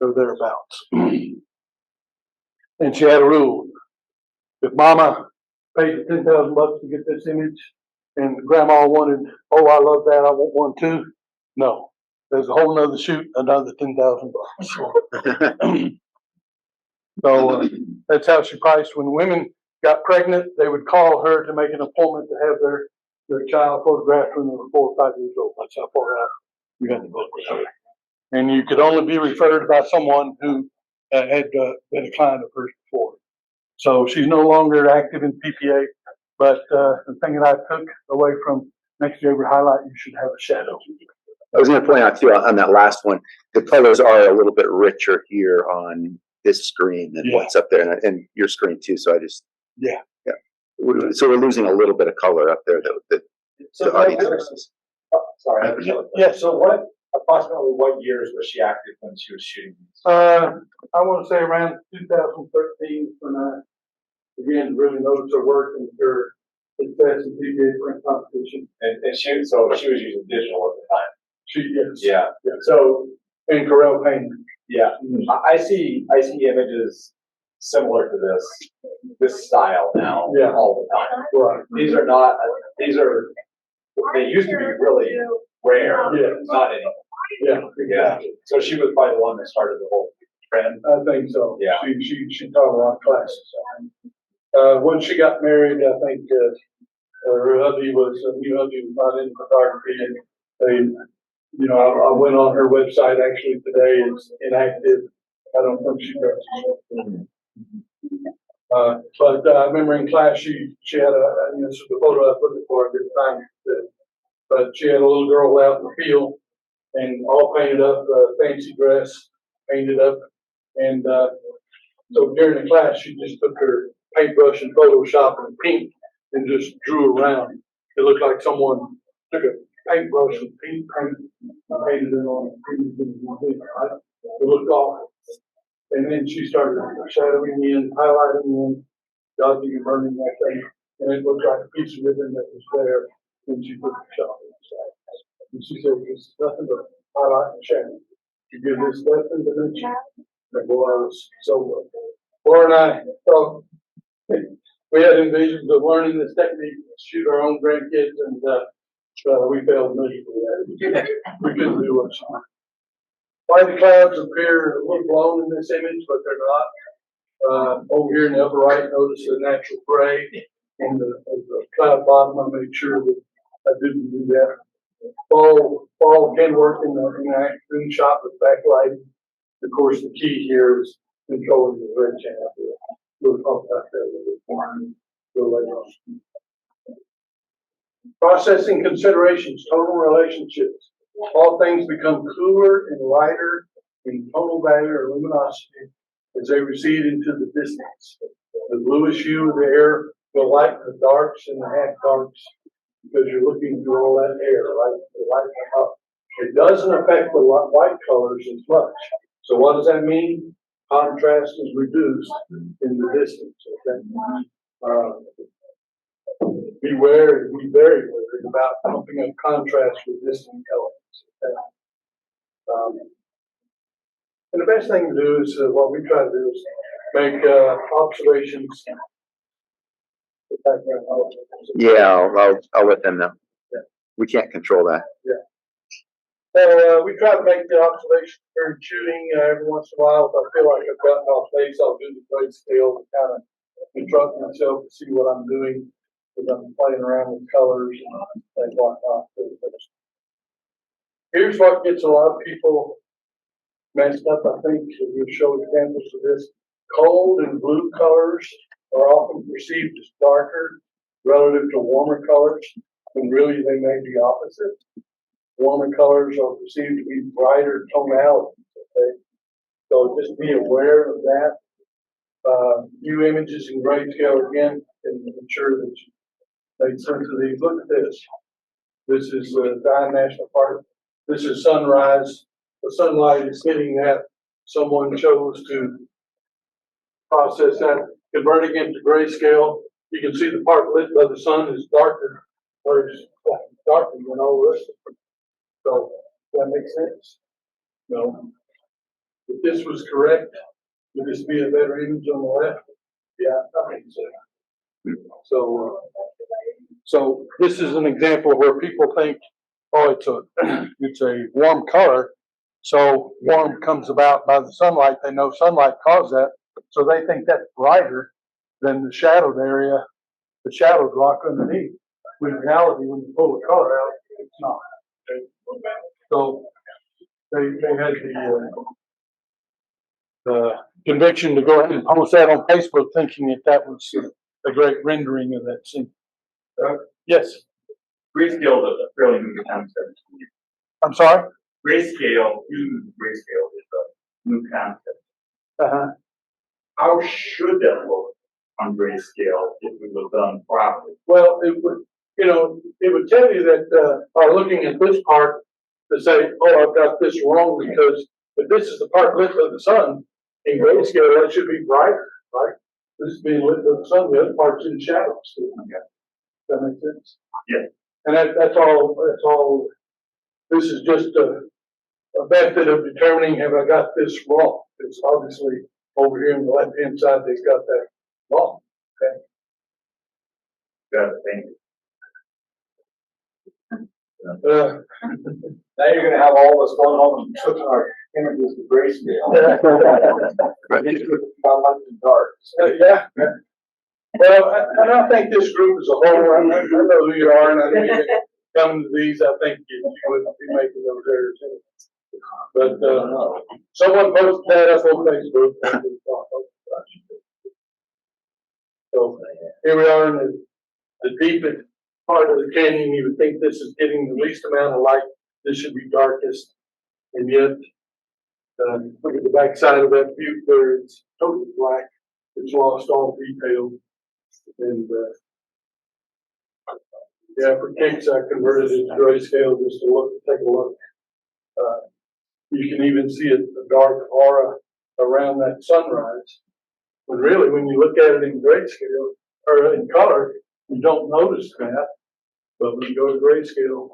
D: or thereabouts. And she had a rule: if Mama paid the $10,000 to get this image, and grandma wanted, oh, I love that, I want one too. No, there's a whole nother shoot, another $10,000. So that's how she priced. When women got pregnant, they would call her to make an appointment to have their child photographed when they were 4 or 5 years old. That's how far out you had to book with her. And you could only be referred by someone who had been a client of hers before. So she's no longer active in PPA, but the thing that I took away from next to every highlight, you should have a shadow.
A: I was going to point out too on that last one, the colors are a little bit richer here on this screen than what's up there, and your screen too. So I just so we're losing a little bit of color up there that the audience versus.
E: Sorry. So approximately what years was she active when she was shooting these?
D: I want to say around 2013 when I began to really notice her work and her success in PGA print competition.
E: And she was using digital at the time.
D: Yes.
E: Yeah.
D: So, and Corel paint.
E: Yeah. I see images similar to this style now all the time.
D: Right.
E: They used to be really rare.
D: Yeah.
E: Not anymore.
D: Yeah.
E: Yeah. So she was probably the one that started the whole trend.
D: I think so.
E: Yeah.
D: She taught a lot of classes. When she got married, I think her hubby was not in photography, and they, I went on her website actually today. It's inactive. I don't think she does. But I remember in class she had this is the photo I was looking for at this time. But she had a little girl out in the field and all painted up, fancy dress, painted up, and so during the class she just took her paintbrush and Photoshop and paint and just drew around. It looked like someone took a paintbrush and painted it on. It looked awful. And then she started shadowing in, highlighting in, dodging and burning that thing, and it looked like a piece of ribbon that was there when she put the shot inside. And she said, "This is nothing but highlight and shadow. You give this depth and dimension." And boy, I was so good. Laura and I thought we had envisions of learning this technique to shoot our own grandkids, and we failed miserably. We couldn't do what she did. Why the clouds appear a little blown in this image, but they're not. Over here in the upper right, notice the natural gray on the cloud bottom. I made sure that I didn't do that. Fall can work in the afternoon shot with backlighting. Of course, the key here is controlling the red channel. We'll talk about that a little bit more later on. Processing considerations, tonal relationships. All things become cooler and lighter in tonal value or luminosity as they recede into the distance. The bluish hue of the air will lighten the darks and the half darks because you're looking through all that air, right? To lighten them up. It doesn't affect the white colors as much. So what does that mean? Contrast is reduced in the distance. Okay? Be very wary about pumping up contrast with distant elements. Okay? And the best thing to do is what we try to do is make observations.
A: Yeah, I'll let them know.
D: Yeah.
A: We can't control that.
D: Yeah. So we try to make the observations during shooting every once in a while. If I feel like I've gotten off base, I'll do the grayscale to kind of instruct myself to see what I'm doing. Because I'm playing around with colors and things like that. Here's what gets a lot of people messed up, I think. We'll show examples of this. Cold and blue colors are often perceived as darker relative to warmer colors, when really they may be opposite. Warmer colors are perceived to be brighter tonalities. Okay? So just be aware of that. View images in grayscale again and ensure that you make sense of these. Look at this. This is Diamond National Park. This is sunrise. The sunlight is hitting that. Someone chose to process that, converting it to grayscale. You can see the part lit by the sun is darker, or it's darker than all the rest of it. So, does that make sense? No. If this was correct, would this be a better image on the left? Yeah, I think so. So, So this is an example where people think, oh, it's a warm color. So warm comes about by the sunlight. They know sunlight caused that. So they think that's brighter than the shadowed area, the shadowed rock underneath. When in reality, when you pull the color out, it's not. Okay? So they had the conviction to go ahead and post that on Facebook, thinking that was a great rendering of that scene. Yes,
F: Grayscale is a fairly new concept.
D: I'm sorry.
F: Grayscale, using grayscale is a new concept.
D: Uh-huh.
F: How should that look on grayscale if it was done properly?
D: Well, it would, it would tell you that by looking at this part to say, oh, I've got this wrong because if this is the part lit by the sun in grayscale, that should be brighter, right? This is being lit by the sun, the other part's in shadows.
F: Okay.
D: That makes sense?
F: Yeah.
D: And that's all, this is just a method of determining have I got this wrong. It's obviously over here on the left-hand side, they've got that wrong, okay?
F: Got it, thank you.
E: Now you're gonna have all of us going home and switching our images to grayscale. About light and dark.
D: Yeah. Well, and I think this group as a whole, I know who you are, and I know you come to these, I think you wouldn't be making those errors anyway. But, someone posted that up on Facebook. So, here we are in the deepest part of the canyon. You would think this is getting the least amount of light. This should be darkest. And yet, look at the backside of that butte there. It's totally black. It's lost all detail. And, yeah, for kicks, I converted it to grayscale just to take a look. You can even see a dark aura around that sunrise. But really, when you look at it in grayscale, or in color, you don't notice that. But when you go to grayscale,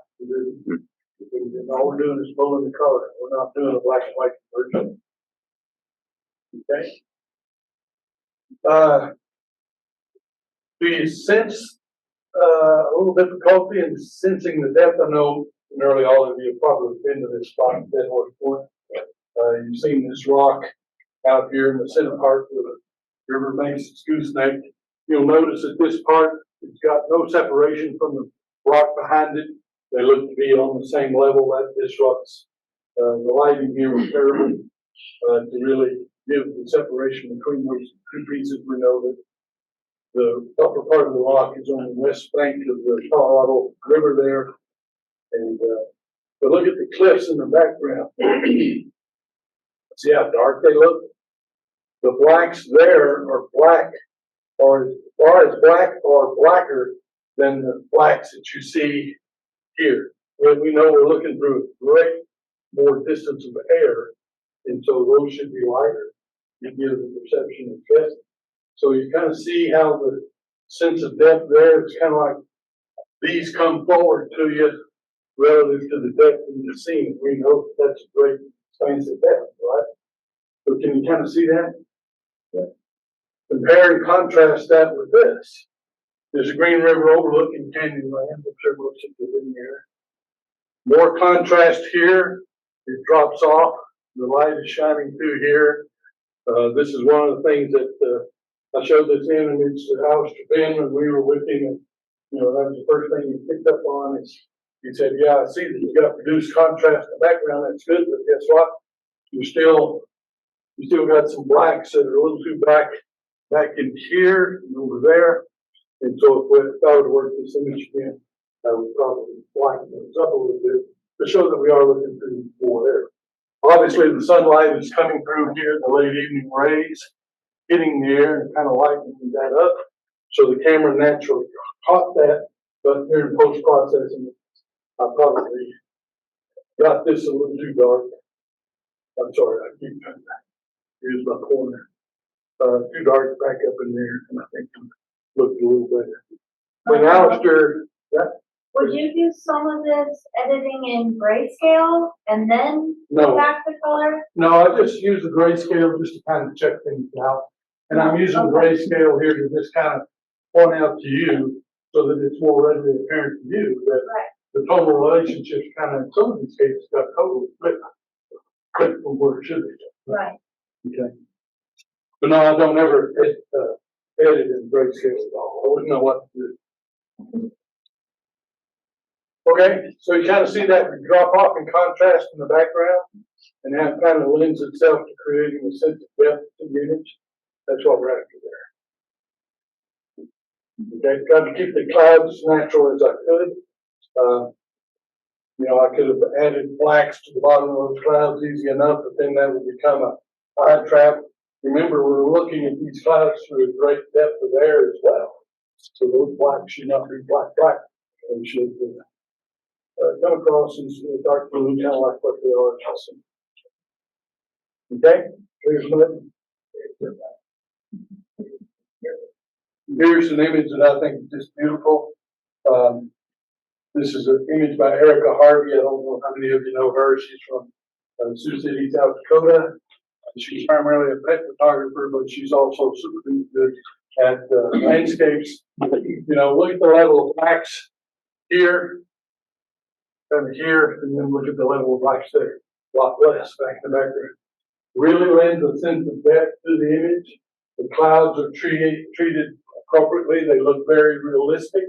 D: all we're doing is pulling the color. We're not doing a black and white conversion. Okay. Do you sense a little difficulty in sensing the depth? I know nearly all of you have probably been to this spot at Dead Horse Point. You've seen this rock out here in the center part where the river makes its gooseneck. You'll notice that this part, it's got no separation from the rock behind it. They look to be on the same level. That disrupts the lighting here terribly to really give the separation between those two pieces. We know that the upper part of the rock is on the west bank of the Colorado River there. And but look at the cliffs in the background. See how dark they look? The blacks there are black, or as far as black or blacker than the blacks that you see here. Well, we know we're looking through a great more distance of air, and so those should be lighter. You give the perception of depth. So you kind of see how the sense of depth there, it's kind of like these come forward to you relative to the depth in the scene. We know that that's a great sense of depth, right? So can you kind of see that? Yeah. Compare and contrast that with this. There's a Green River overlooking Canyonland. I'm sure most of you in there. More contrast here. It drops off. The light is shining through here. This is one of the things that I showed this image to Alistair Ben when we were with him, and that was the first thing he picked up on. Is he said, "Yeah, I see that you got reduced contrast in the background. That's good, but guess what? You still got some blacks that are a little too back in here and over there." And so if I would work this image again, I would probably blacken those up a little bit to show that we are looking through more air. Obviously, the sunlight is coming through here, the late evening rays hitting the air and kind of lightening that up. So the camera naturally caught that, but during post-processing, I probably got this a little too dark. I'm sorry, I keep trying to use my corner. Too dark back up in there, and I think it looked a little better. But Alistair,
G: would you do some of this editing in grayscale and then
D: No.
G: go back to color?
D: No, I just use the grayscale just to kind of check things out. And I'm using grayscale here to just kind of point out to you so that it's more readily apparent to you that
G: Right.
D: the total relationship's kind of, in some of these cases, got totally flipped from where it should be.
G: Right.
D: Okay. But no, I don't ever edit in grayscale at all. I wouldn't know what to do. Okay, so you kind of see that drop off in contrast in the background, and that kind of lends itself to creating a sense of depth in the image. That's what we're after there. Okay, tried to keep the clouds as natural as I could. I could have added blacks to the bottom of those clouds easy enough, but then that would become a eye trap. Remember, we're looking at these clouds through a great depth of air as well. So those blacks should not be black. They should come across as dark blue, kind of like what they are. Okay? Here's an image that I think is just beautiful. This is an image by Erica Harvey. I don't know how many of you know her. She's from Sioux City, South Dakota. She's primarily a pet photographer, but she's also super good at landscapes. Look at the level of blacks here, and here, and then look at the level of blacks there. A lot less back in the background. Really lends a sense of depth to the image. The clouds are treated appropriately. They look very realistic.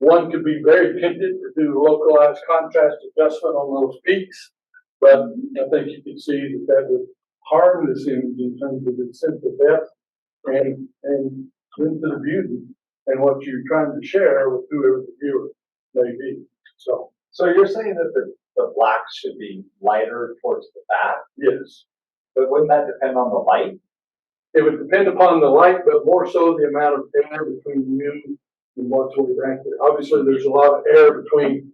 D: One could be very tempted to do localized contrast adjustment on those peaks, but I think you can see that would harm this image in terms of its sense of depth and into the beauty and what you're trying to share with whoever the viewer may be. So
E: you're saying that the blacks should be lighter towards the back,
D: yes,
E: but wouldn't that depend on the light?
D: it would depend upon the light, but more so the amount of air between you and what's way back there. Obviously, there's a lot of air between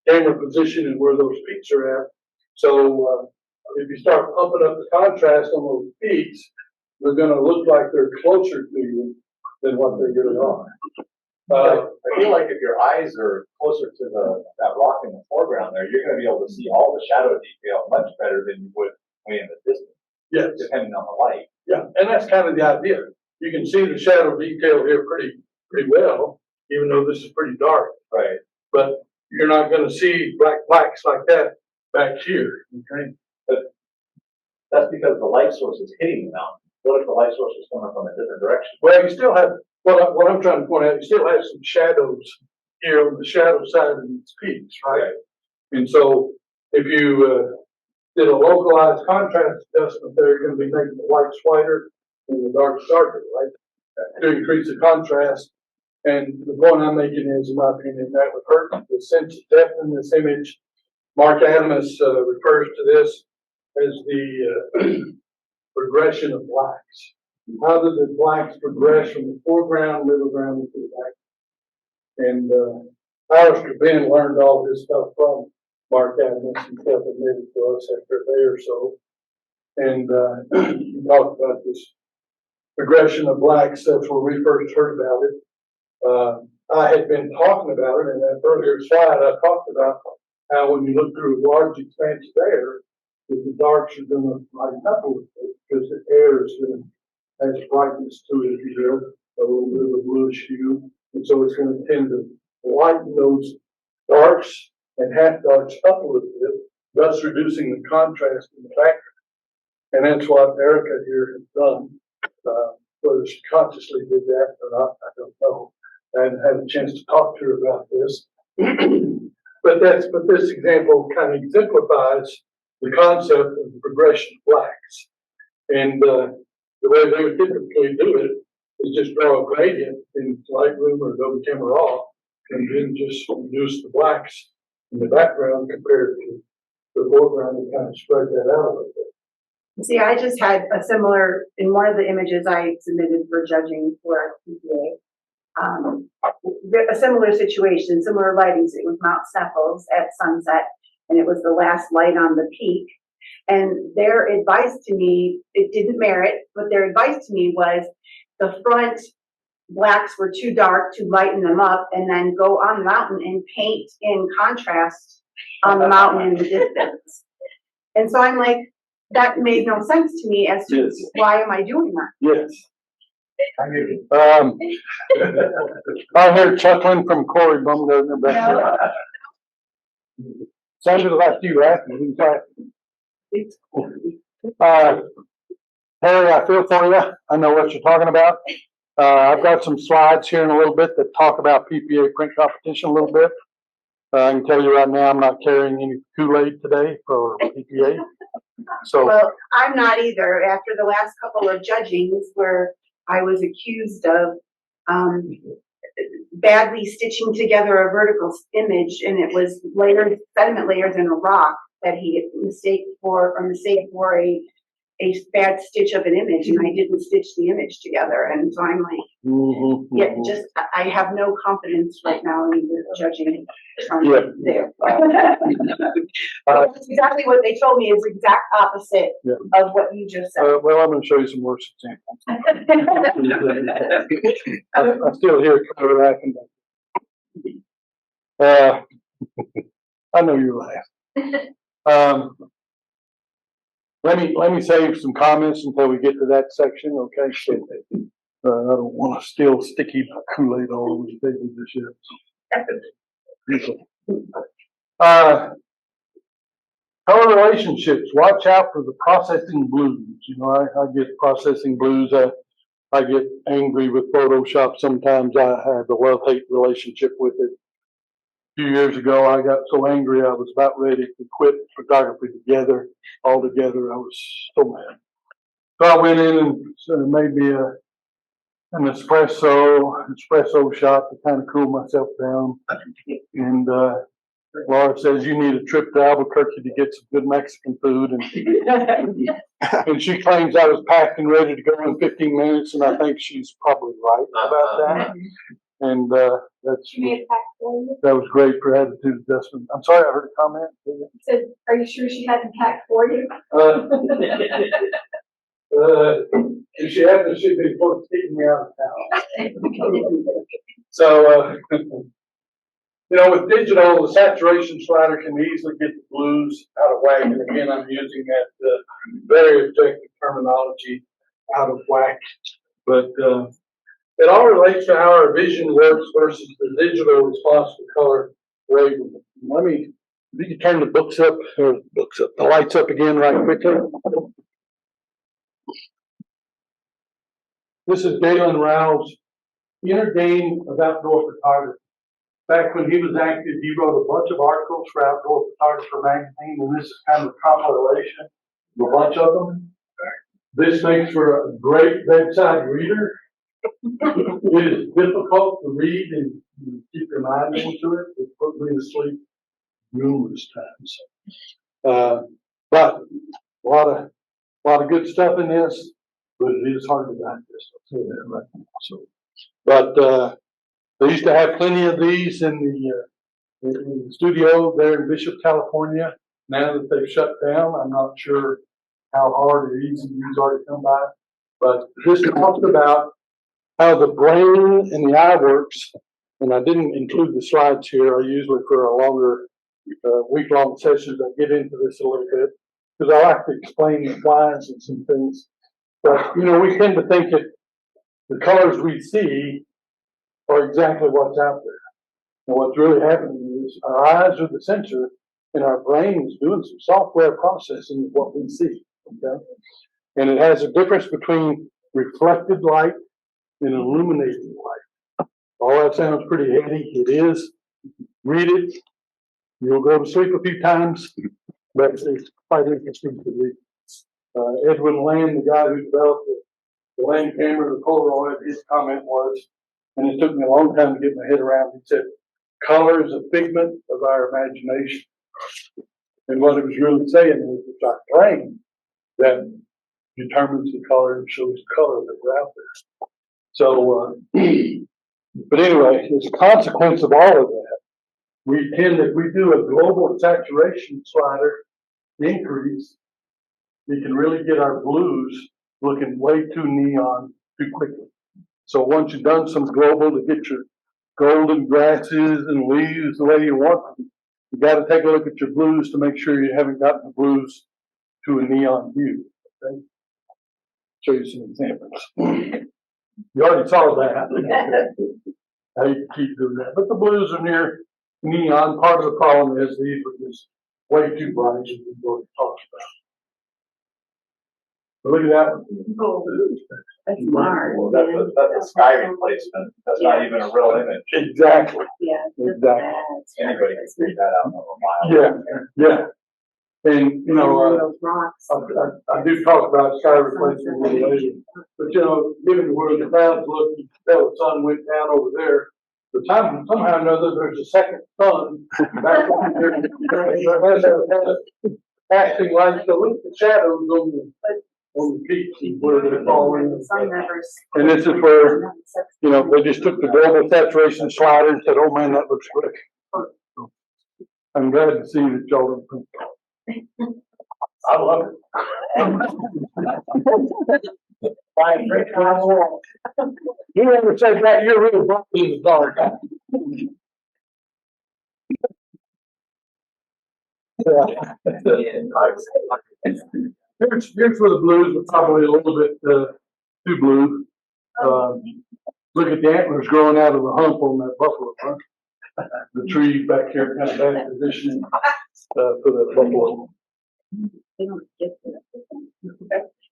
D: camera position and where those peaks are at. So if you start pumping up the contrast on those peaks, they're going to look like they're closer to you than what they really are.
E: I feel like if your eyes are closer to that rock in the foreground there, you're going to be able to see all the shadow detail much better than you would way in the distance.
D: Yes.
E: Depending on the light.
D: Yeah, and that's kind of the idea. You can see the shadow detail here pretty well, even though this is pretty dark.
E: Right.
D: But you're not going to see blacks like that back here. Okay.
E: But that's because the light source is hitting the mountain. What if the light source is coming from a different direction?
D: Well, you still have what I'm trying to point out. You still have some shadows here on the shadow side of these peaks, right? And so if you did a localized contrast adjustment there, you're going to be making the whites whiter and the darks darker, right? To increase the contrast. And the point I'm making is, in my opinion, that would hurt the sense of depth in this image. Mark Adams refers to this as the progression of blacks. How do the blacks progress from the foreground, middle ground, to the back? And Alistair Ben learned all this stuff from Mark Adams himself, admitted to us after a day or so. And he talked about this progression of blacks. That's where we first heard about it. I had been talking about it in that earlier slide. I talked about how when you look through a large expanse of air, the darks are going to lighten up a little bit because the air is going to have brightness to it, if you will, a little bit of a bluish hue. And so it's going to tend to lighten those darks and half darks up a little bit, thus reducing the contrast in the background. And that's what Erica here has done. Whether she consciously did that or not, I don't know. I hadn't had a chance to talk to her about this. But this example kind of exemplifies the concept of the progression of blacks. And the way they would typically do it is just draw a gradient in Lightroom or Adobe Camera Raw, and then just reduce the blacks in the background compared to the foreground and kind of spread that out a little bit.
C: See, I just had a similar, in one of the images I submitted for judging for PPA, a similar situation, similar lighting. It was Mount Snuffles at sunset, and it was the last light on the peak. And their advice to me, it didn't merit, but their advice to me was the front blacks were too dark to lighten them up, and then go on the mountain and paint in contrast on the mountain in the distance. And so I'm like, that made no sense to me as to
D: Yes.
C: why am I doing that?
D: Yes. I heard chuckling from Corey Bumgarner back there. Sounded like you laughing. Harry, I feel for you. I know what you're talking about. I've got some slides here in a little bit that talk about PPA print competition a little bit. I can tell you right now, I'm not carrying any Kool-Aid today for PPA. So,
C: Well, I'm not either. After the last couple of judgings where I was accused of badly stitching together a vertical image, and it was layers, sediment layers in a rock that he had mistake for a bad stitch of an image, and I didn't stitch the image together. And so I'm like, yeah, just I have no confidence right now in the judging there. That's exactly what they told me is exact opposite of what you just said.
D: well, I'm going to show you some worse examples. I still hear Carter laughing. I know you're laughing. Let me save some comments until we get to that section, okay? So, I don't want to steal sticky Kool-Aid all over the table this year. Color relationships. Watch out for the processing blues. You know, I get processing blues. I get angry with Photoshop sometimes. I have a love-hate relationship with it. A few years ago, I got so angry I was about ready to quit photography altogether. I was so mad. So I went in and made me an espresso shot to kind of cool myself down. And Laura says, you need a trip to Albuquerque to get some good Mexican food. And she claims I was packed and ready to go in 15 minutes, and I think she's probably right about that. And that was great for attitude adjustment. I'm sorry, I heard a comment.
H: Said, are you sure she hadn't packed for you?
D: If she hadn't, she'd be kicking me out of town. So, you know, with digital, the saturation slider can easily get the blues out of whack. And again, I'm using that very objective terminology, out of whack. But it all relates to how our vision works versus the digital response to color labeling. You can turn the lights up again right quickly. This is Galen Rouse, Inner Game of Outdoor Photography. Back when he was active, he wrote a bunch of articles for Outdoor Photographer magazine, and this is kind of a compilation of a bunch of them. This makes for a great bedside reader. It is difficult to read and keep your mind into it. It put me to sleep numerous times. But a lot of good stuff in this, but it is hard to digest. I'll say that right now. So, but they used to have plenty of these in the studio there in Bishop, California. Now that they've shut down, I'm not sure how hard or easy these are to come by. But this talks about how the brain and the eye works. And I didn't include the slides here. I usually, for a longer week-long sessions, I get into this a little bit because I like to explain the whys and some things. But, you know, we tend to think that the colors we see are exactly what's out there. And what's really happening is our eyes are the sensor and our brain is doing some software processing of what we see. Okay? And it has a difference between reflected light and illuminated light. All that sounds pretty heady. It is. Read it. You'll go to sleep a few times, but it's quite interesting to read. Edwin Land, the guy who developed the Land camera, the Polaroid, his comment was, and it took me a long time to get my head around, he said, color is a figment of our imagination. And what it was really saying is it's our brain that determines the color and shows the color that we're out there. So, but anyway, as a consequence of all of that, we tend, if we do a global saturation slider increase, we can really get our blues looking way too neon too quickly. So once you've done some global to get your golden grasses and leaves the way you want them, you got to take a look at your blues to make sure you haven't gotten the blues to a neon hue. Okay? Show you some examples. You already saw that. I hate to keep doing that, but the blues are near neon. Part of the problem is these were just way too bright, as we've already talked about. But look at that one.
C: That's Mars.
E: Well, that's a sky replacement. That's not even a real image.
D: Exactly.
C: Yeah.
D: Exactly.
E: Anybody can figure that out in a mile.
D: Yeah. And, you know,
C: Those rocks.
D: I do talk about sky replacement a little later. But, you know, given where the clouds look, you can tell the sun went down over there. The time, somehow or another, there's a second sun. Back over there. Acting like the little shadows on the peaks where they're falling. And this is where, you know, they just took the global saturation slider and said, oh man, that looks great. So, I'm glad to see that y'all don't think. I love it. You never said that, you're really bright in the dark. Here's where the blues are probably a little bit too blue. Look at the antlers growing out of the hump on that buffalo, huh? The tree back here kind of bad position for that buffalo.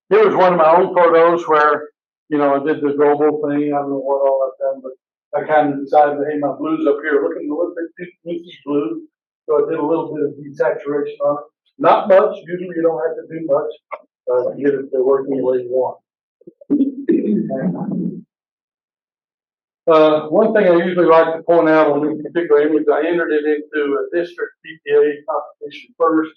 D: Here was one of my own photos where, you know, I did the global thing. I don't know what all I've done, but I kind of decided to hang my blues up here, looking a little bit too sneaky blue. So I did a little bit of desaturation on it. Not much. Usually you don't have to do much to get it to working the way you want. One thing I usually like to point out on this particular image, I entered it into a district PPA competition first.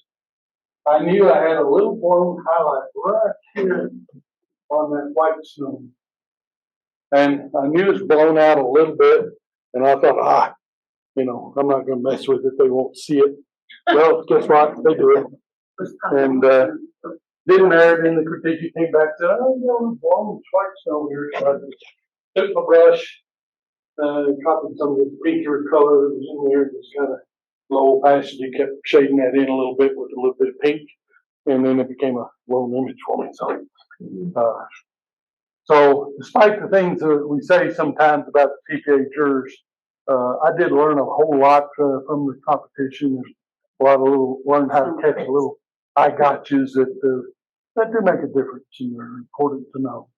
D: I knew I had a little blown highlight right here on that white snow. And I knew it was blown out a little bit, and I thought, you know, I'm not going to mess with it. They won't see it. Well, guess what? They do it. And didn't merit in the critique. Came back and said, oh, you know, blown white snow here. So I just took my brush, copied some of the pinker color that was in there, just kind of low opacity, kept shading that in a little bit with a little bit of pink, and then it became a blown image for me. So despite the things that we say sometimes about the CPA jurors, I did learn a whole lot from the competition. There's a lot of learn how to catch little eye gotchas that do make a difference and are important to know.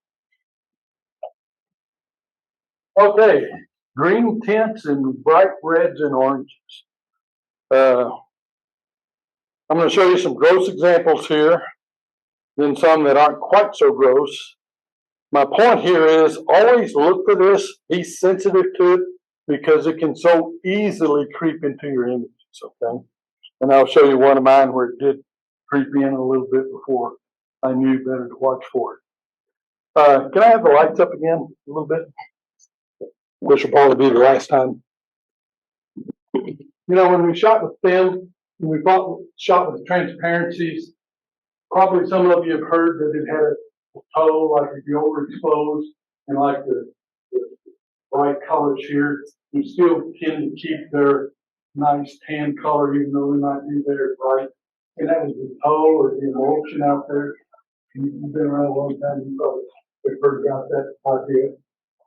D: Okay, green tints and bright reds and oranges. I'm going to show you some gross examples here, then some that aren't quite so gross. My point here is always look for this, be sensitive to it, because it can so easily creep into your images, okay? And I'll show you one of mine where it did creep in a little bit before I knew better to watch for it. Can I have the lights up again a little bit? Which will probably be the last time. You know, when we shot with film, when we shot with transparencies, probably some of you have heard that it had a toe, like if you overexpose, and like the bright colors here, we still tend to keep their nice tan color, even though we might be very bright. And that was the toe or the emulsion out there. You've been around a long time, you probably have heard about that idea.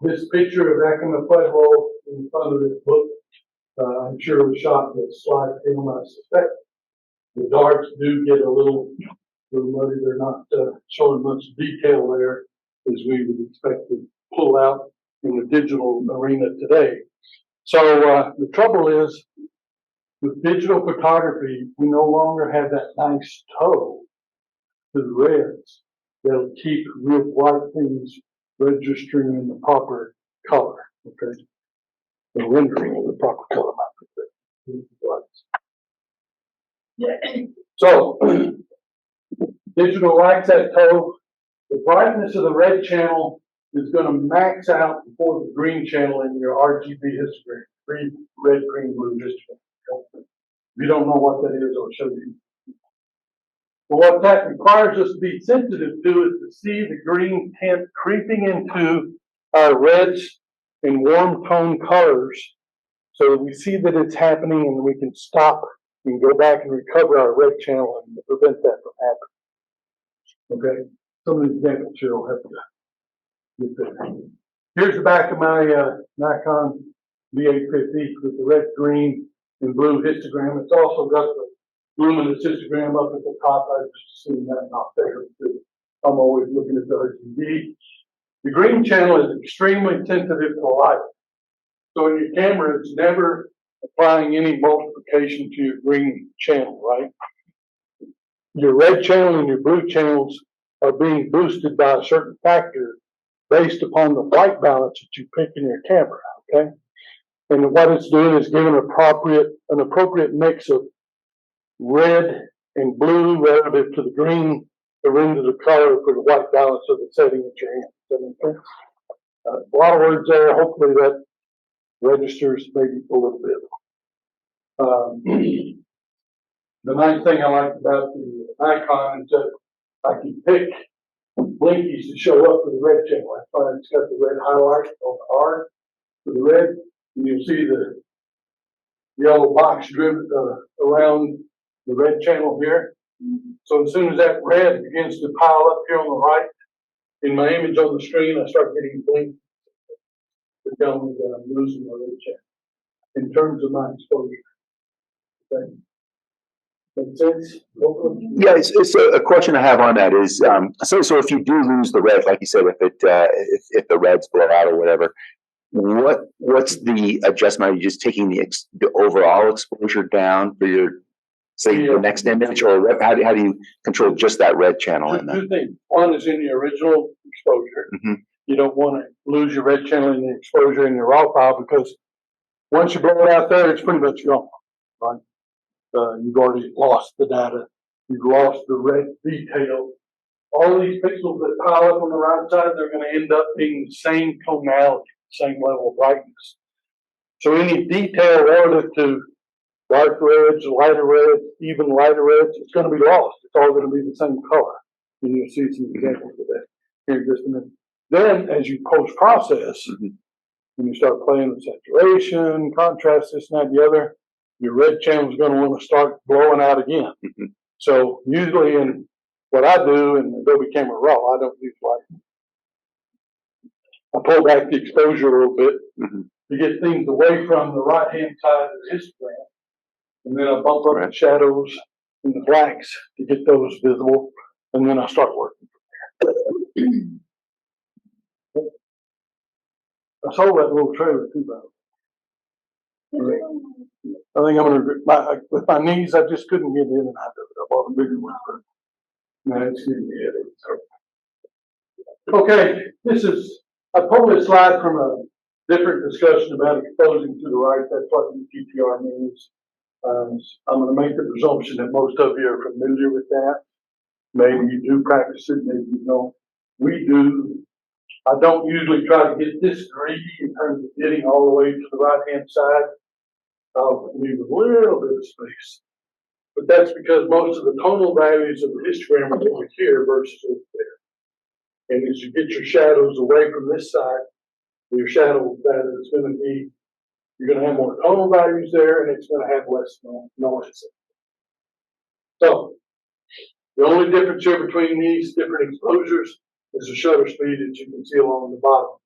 D: This picture of Acoma Pueblo in front of this book, I'm sure was shot with slide film. I suspect the darks do get a little muddy. They're not showing much detail there as we would expect to pull out in the digital arena today. So the trouble is, with digital photography, we no longer have that nice toe to the reds that'll keep real bright things registering in the proper color, okay? The rendering of the proper color. So, digital likes that toe. The brightness of the red channel is going to max out before the green channel in your RGB histogram. Green, red, green, blue histogram. If you don't know what that is, I'll show you. But what that requires us to be sensitive to is to see the green tint creeping into our reds and warm tone colors so that we see that it's happening and we can stop and go back and recover our red channel and prevent that from happening. Okay? Some of the examples here will help you get there. Here's the back of my Nikon D850 with the red, green, and blue histogram. It's also got the luminous histogram up at the top. I've just seen that not there because I'm always looking at the RGB. The green channel is extremely sensitive to light. So in your camera, it's never applying any multiplication to your green channel, right? Your red channel and your blue channels are being boosted by a certain factor based upon the white balance that you pick in your camera, okay? And what it's doing is giving an appropriate mix of red and blue relative to the green to render the color for the white balance of the setting that you're in. Does that make sense? A lot of words there. Hopefully that registers maybe a little bit. The nice thing I like about the Nikon is that I can pick blinkies to show up for the red channel. I find it's got the red highlight on the R for the red, and you'll see the yellow box driven around the red channel here. So as soon as that red begins to pile up here on the right, in my image on the screen, I start getting blinks to tell me that I'm losing my red channel in terms of my exposure. Okay. Make sense?
A: Yeah, it's a question I have on that is, so if you do lose the red, like you said, if the reds blow out or whatever, what's the adjustment? Are you just taking the overall exposure down for your, say, the next image, or how do you control just that red channel in there?
D: Two things. One is in the original exposure.
A: Mm-hmm.
D: You don't want to lose your red channel in the exposure in your raw file because once you blow it out there, it's pretty much gone, right? You've already lost the data. You've lost the red detail. All these pixels that pile up on the right side, they're going to end up being the same tonality, same level of brightness. So any detail relative to dark reds, lighter reds, even lighter reds, it's going to be lost. It's all going to be the same color. And you'll see some examples of that here in just a minute. Then, as you post-process, when you start playing with saturation, contrast, this, and that, the other, your red channel is going to want to start blowing out again. So usually in what I do in Adobe Camera Raw, I don't use light. I pull back the exposure a little bit to get things away from the right-hand side of the histogram. And then I bump up the shadows and the blacks to get those visible. And then I start working from there. I sold that little trailer too, by the way. I think I'm gonna, with my knees, I just couldn't get in and out of it. I bought a bigger one, but now it's giving me a headache. Okay, I pulled this slide from a different discussion about exposing to the right. That's what the GTR means. I'm going to make the presumption that most of you are familiar with that. Maybe you do practice it, maybe you don't. We do. I don't usually try to get this greedy in terms of getting all the way to the right-hand side. I'll leave a little bit of space. But that's because most of the tonal values of the histogram are over here versus over there. And as you get your shadows away from this side, your shadow data is going to be, you're going to have more tonal values there, and it's going to have less noise. So, the only difference here between these different exposures is the shutter speed that you can see along the bottom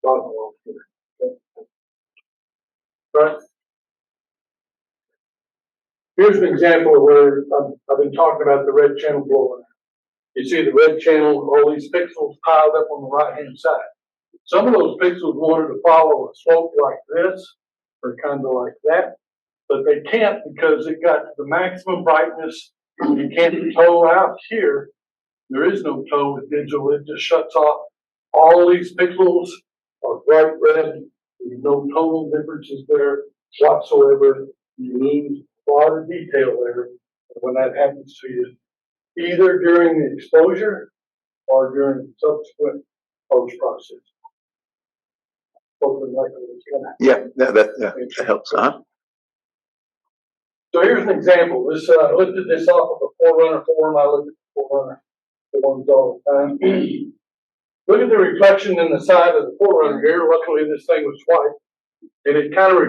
D: wall here. Okay. Right. Here's an example of where I've been talking about the red channel blowing. You see the red channel, all these pixels piled up on the right-hand side. Some of those pixels wanted to follow a slope like this, or kind of like that, but they can't because it got to the maximum brightness. You can't toe out here. There is no toe with digital. It just shuts off. All these pixels are bright red. There's no tonal differences there whatsoever. You lose a lot of detail there when that happens to you, either during the exposure or during subsequent post-processing.
A: Yeah, that helps, huh?
D: So here's an example. This I lifted this off of a Forerunner form. I look at the Forerunner forms all the time. Look at the reflection in the side of the Forerunner here. Luckily, this thing was white, and it kind of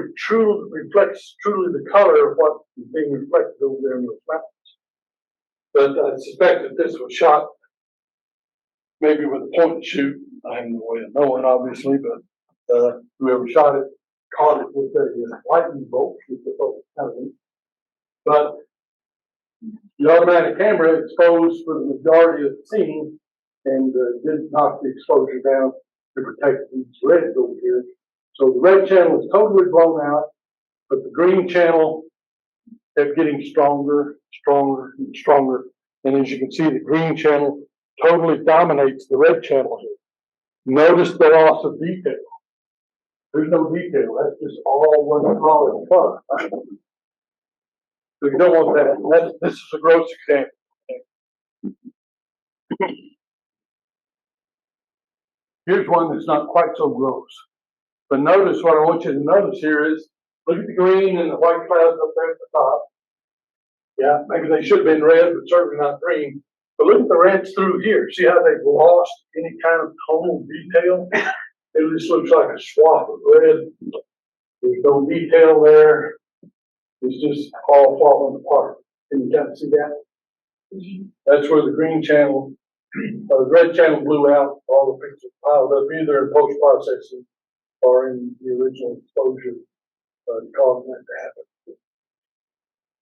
D: reflects truly the color of what is being reflected over there in those mountains. But I suspect that this was shot maybe with a point and shoot. I have no way of knowing, obviously, but whoever shot it caught it with a lightning bolt, which I thought was kind of neat. But the automatic camera exposed for the majority of the scene and did knock the exposure down to protect these reds over here. So the red channel is totally blown out, but the green channel kept getting stronger, stronger, and stronger. And as you can see, the green channel totally dominates the red channel here. Notice the loss of detail. There's no detail. That's just all one solid color. Right? So you don't want that. This is a gross example. Here's one that's not quite so gross. But notice what I want you to notice here is, look at the green and the white clouds up there at the top. Yeah, maybe they should have been red, but certainly not green. But look at the reds through here. See how they've lost any kind of tonal detail? It just looks like a swath of red. There's no detail there. It's just all falling apart. Can you kind of see that? That's where the green channel, the red channel blew out. All the pictures piled up either in post-processing or in the original exposure, causing that to happen.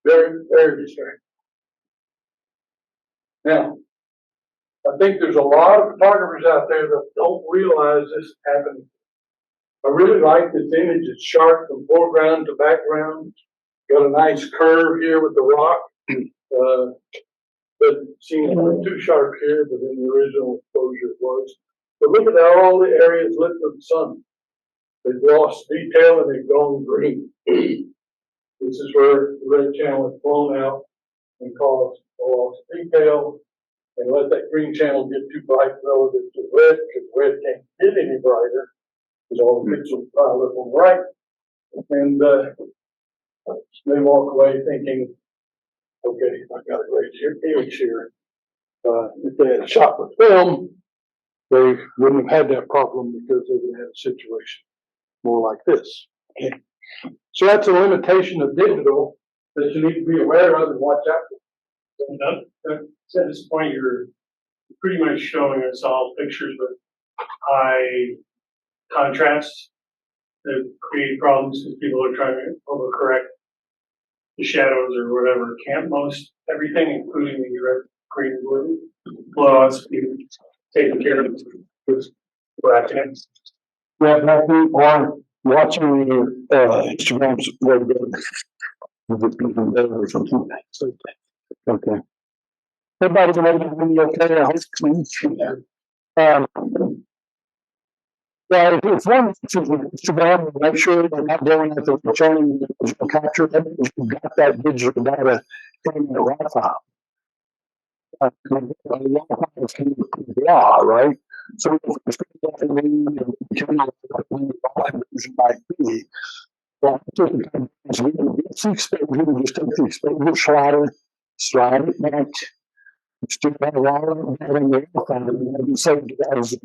D: Very, very distracting. Now, I think there's a lot of photographers out there that don't realize this is happening. I really like this image. It's sharp from foreground to background. Got a nice curve here with the rock. But seems too sharp here, but in the original exposure it was. But look at how all the areas lit with the sun. They've lost detail and they've gone green. This is where the red channel is blown out and caused a loss of detail, and let that green channel get too bright relative to red, because red can't get any brighter because all the pixels piled up on the right. And they walk away thinking, okay, I got a great image here. If they had shot with film, they wouldn't have had that problem because they would have had a situation more like this. Okay. So that's a limitation of digital that you need to be aware of and watch out for.
B: At this point, you're pretty much showing us all pictures with high contrast that create problems because people are trying to overcorrect the shadows or whatever. Can't most everything, including the red, green, and blue, flaws, be taken care of with brackets.
D: Yeah, I think while watching your Instagrams very good. Or something. Okay. Everybody's ready to be okay. I hope. Well, if one Instagram, make sure they're not doing it, they're showing digital capture, you've got that digital data in the raw file. A raw file is kind of raw, right? So if it's might be. Well, it's exposure, just take the exposure slider, slide it back, stick that wire in the raw file, and save that as a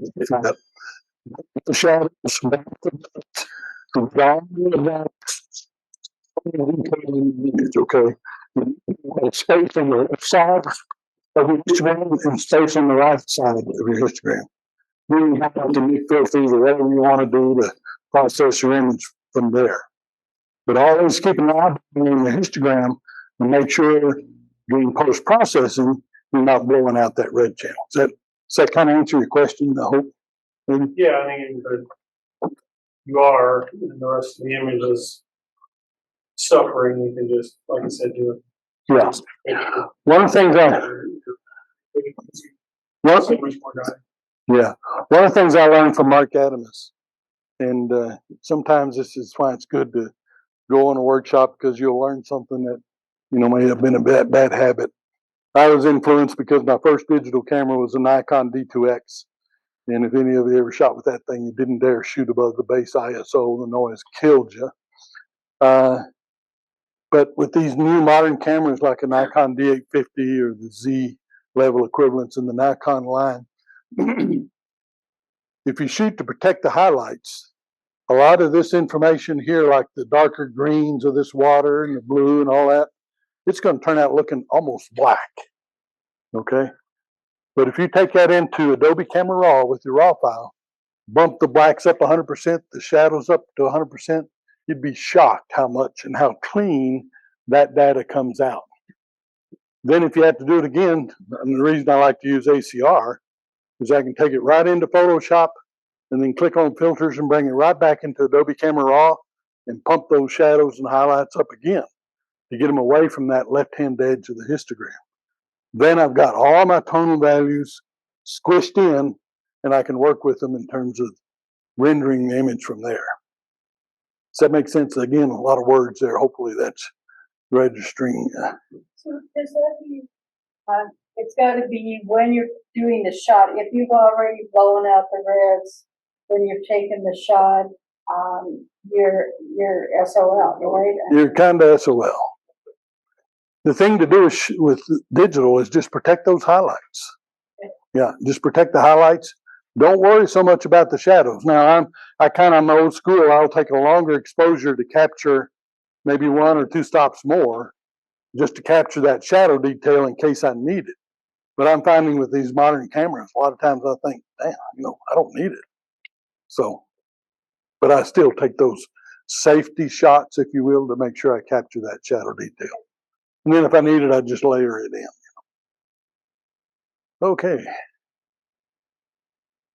D: the shadows back to down about okay. Space on the left side of your histogram and space on the right side of your histogram. Then you have to make filters or whatever you want to do to process your image from there. But always keep an eye on the histogram and make sure during post-processing you're not blowing out that red channel. Does that kind of answer your question, I hope?
B: Yeah, I mean, you are, and the rest of the image is suffering. You can just, like I said, do it.
D: Yeah. One of the things one of the things I learned from Mark Adams, and sometimes this is why it's good to go on a workshop because you'll learn something that may have been a bad habit. I was influenced because my first digital camera was a Nikon D2X. And if any of you ever shot with that thing, you didn't dare shoot above the base ISO. The noise killed you. But with these new modern cameras like a Nikon D850 or the Z level equivalents in the Nikon line, if you shoot to protect the highlights, a lot of this information here, like the darker greens of this water and the blue and all that, it's going to turn out looking almost black. Okay? But if you take that into Adobe Camera Raw with your raw file, bump the blacks up 100%, the shadows up to 100%, you'd be shocked how much and how clean that data comes out. Then if you have to do it again, and the reason I like to use ACR is I can take it right into Photoshop and then click on filters and bring it right back into Adobe Camera Raw and pump those shadows and highlights up again to get them away from that left-hand edge of the histogram. Then I've got all my tonal values squished in, and I can work with them in terms of rendering the image from there. Does that make sense? Again, a lot of words there. Hopefully that's registering.
H: So does that mean, it's gotta be when you're doing the shot, if you've already blown out the reds, when you've taken the shot, you're SOL, right?
D: You're kind of SOL. The thing to do with digital is just protect those highlights. Yeah, just protect the highlights. Don't worry so much about the shadows. Now, I'm old school. I'll take a longer exposure to capture maybe 1 or 2 stops more just to capture that shadow detail in case I need it. But I'm finding with these modern cameras, a lot of times I think, damn, I don't need it. So, but I still take those safety shots, if you will, to make sure I capture that shadow detail. And then if I need it, I just layer it in. Okay.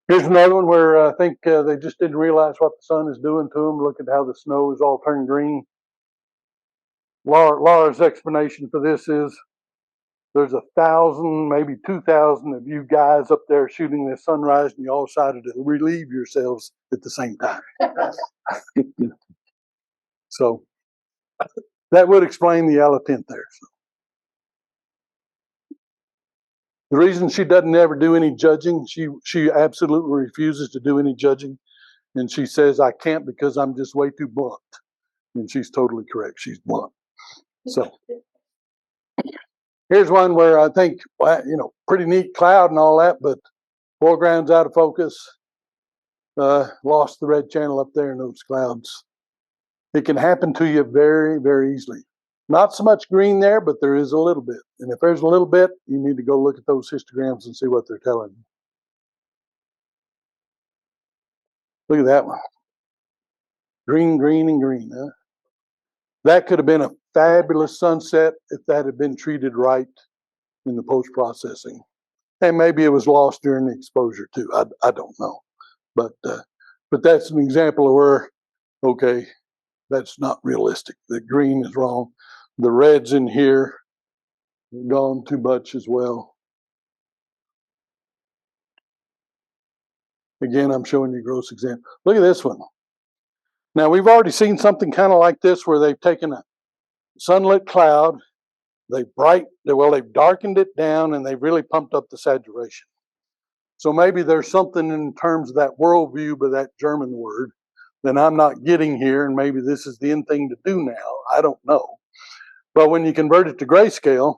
D: Here's another one where I think they just didn't realize what the sun is doing to them. Look at how the snow is all turned green. Laura's explanation for this is there's 1,000, maybe 2,000 of you guys up there shooting this sunrise, and you all decided to relieve yourselves at the same time. So that would explain the yellow tint there. So. The reason she doesn't ever do any judging, she absolutely refuses to do any judging. And she says, I can't because I'm just way too blunt. And she's totally correct. She's blunt. So here's one where I think, pretty neat cloud and all that, but foreground's out of focus. Lost the red channel up there in those clouds. It can happen to you very, very easily. Not so much green there, but there is a little bit. And if there's a little bit, you need to go look at those histograms and see what they're telling you. Look at that one. Green, green, and green, huh? That could have been a fabulous sunset if that had been treated right in the post-processing. And maybe it was lost during the exposure too. I don't know. But that's an example of where, okay, that's not realistic. The green is wrong. The red's in here, gone too much as well. Again, I'm showing you a gross example. Look at this one. Now, we've already seen something kind of like this where they've taken a sunlit cloud, they've darkened it down, and they've really pumped up the saturation. So maybe there's something in terms of that worldview by that German word that I'm not getting here, and maybe this is the end thing to do now. I don't know. But when you convert it to grayscale,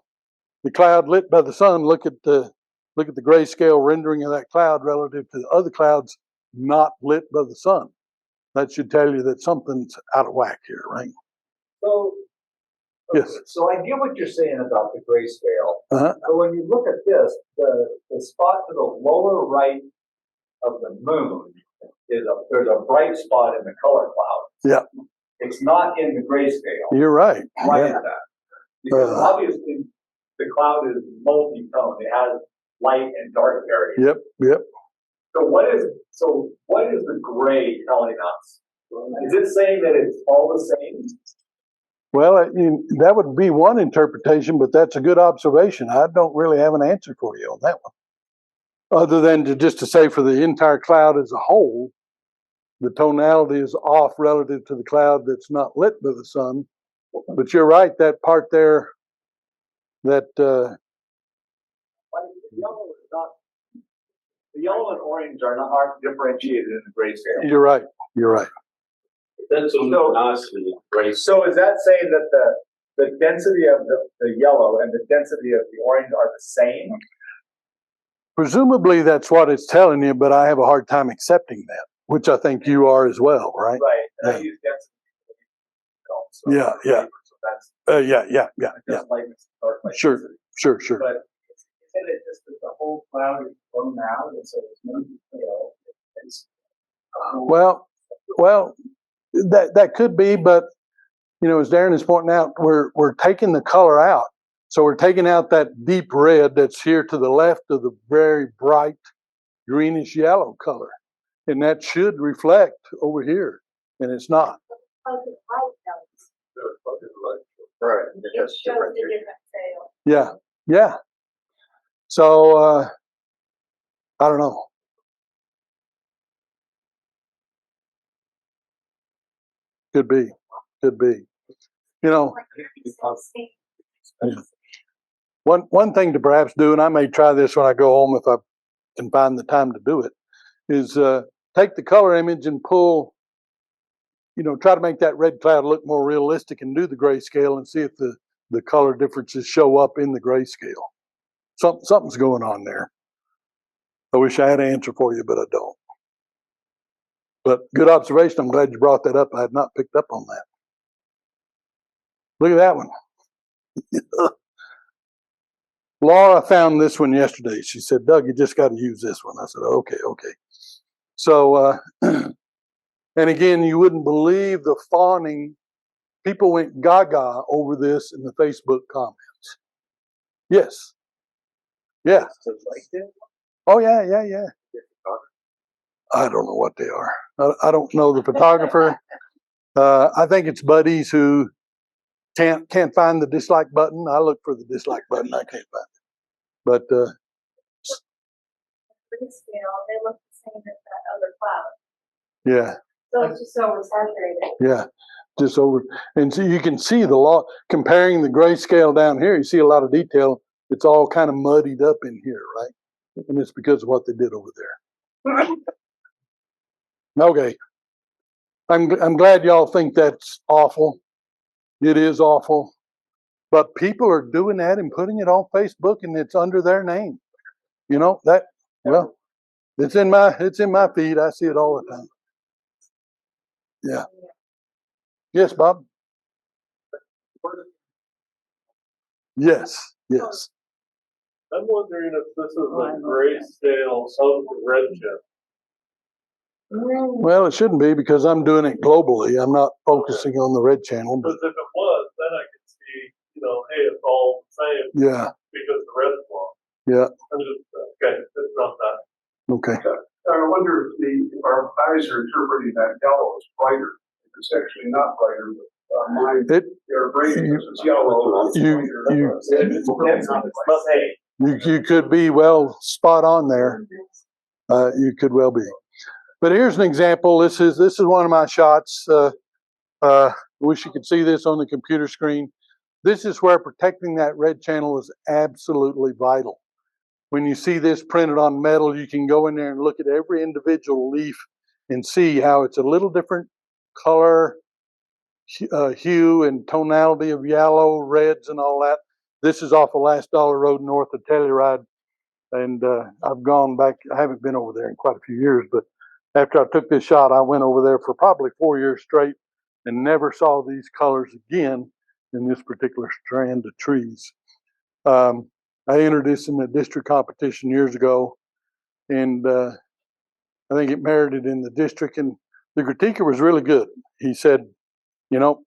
D: the cloud lit by the sun, look at the grayscale rendering of that cloud relative to the other clouds not lit by the sun. That should tell you that something's out of whack here, right?
I: So,
D: yes.
I: So I get what you're saying about the grayscale.
D: Uh-huh.
I: But when you look at this, the spot to the lower right of the moon there's a bright spot in the color cloud.
D: Yeah.
I: It's not in the grayscale.
D: You're right.
I: Why
D: yeah.
I: is that? Because obviously the cloud is multi-tone. It has light and dark areas.
D: Yep.
I: So what is the gray telling us? Is it saying that it's all the same?
D: Well, that would be one interpretation, but that's a good observation. I don't really have an answer for you on that one. Other than to say for the entire cloud as a whole, the tonality is off relative to the cloud that's not lit by the sun. But you're right, that part there, that
I: The yellow and orange aren't differentiated in the grayscale.
D: You're right.
F: That's a luminosity, right?
I: So is that saying that the density of the yellow and the density of the orange are the same?
D: Presumably that's what it's telling you, but I have a hard time accepting that, which I think you are as well, right?
I: Right.
D: Yeah.
I: I use density.
D: Yeah.
I: So that's
D: Yeah.
I: just lightness, dark lightness.
D: Sure.
I: But at it just as the whole cloud is blown out, and so there's no detail. It's,
D: Well, that could be, but as Darren is pointing out, we're taking the color out. So we're taking out that deep red that's here to the left of the very bright greenish yellow color. And that should reflect over here, and it's not.
A: Right.
G: It shows the different scale.
D: Yeah, yeah. So I don't know. Could be. Yeah. One thing to perhaps do, and I may try this when I go home if I can find the time to do it, is take the color image and pull, try to make that red cloud look more realistic and do the grayscale and see if the color differences show up in the grayscale. Something's going on there. I wish I had an answer for you, but I don't. But good observation. I'm glad you brought that up. I had not picked up on that. Look at that one. Laura found this one yesterday. She said, Doug, you just got to use this one. I said, okay. So, and again, you wouldn't believe the fawning. People went gaga over this in the Facebook comments. Yes. Yeah. Oh, yeah. I don't know what they are. I don't know the photographer. I think it's buddies who can't find the dislike button. I look for the dislike button. I can't find it. But
G: Grayscale, they look the same as that other cloud.
D: yeah.
G: So it's just oversaturated.
D: Yeah. Just over, and so you can see comparing the grayscale down here, you see a lot of detail. It's all kind of muddied up in here, right? And it's because of what they did over there. Okay. I'm glad y'all think that's awful. It is awful. But people are doing that and putting it on Facebook, and it's under their name. Well, it's in my feed. I see it all the time. Yeah. Yes, Bob? Yes.
B: I'm wondering if this is a grayscale of the red chip.
D: Well, it shouldn't be because I'm doing it globally. I'm not focusing on the red channel.
B: Because if it was, then I could see, hey, it's all the same.
D: Yeah.
B: Because the red's wrong.
D: Yeah.
B: I'm just, okay, it's not that.
D: Okay.
F: I wonder if our eyes are interpreting that yellow as brighter. It's actually not brighter, but mine, their brain thinks it's yellow.
D: You could be well spot on there. You could well be. But here's an example. This is one of my shots. Wish you could see this on the computer screen. This is where protecting that red channel is absolutely vital. When you see this printed on metal, you can go in there and look at every individual leaf and see how it's a little different color, hue and tonality of yellow, reds, and all that. This is off of Last Dollar Road north of Telluride. And I've gone back. I haven't been over there in quite a few years, but after I took this shot, I went over there for probably 4 years straight and never saw these colors again in this particular strand of trees. I entered this in the district competition years ago, and I think it merited in the district. And the critiquer was really good. He said,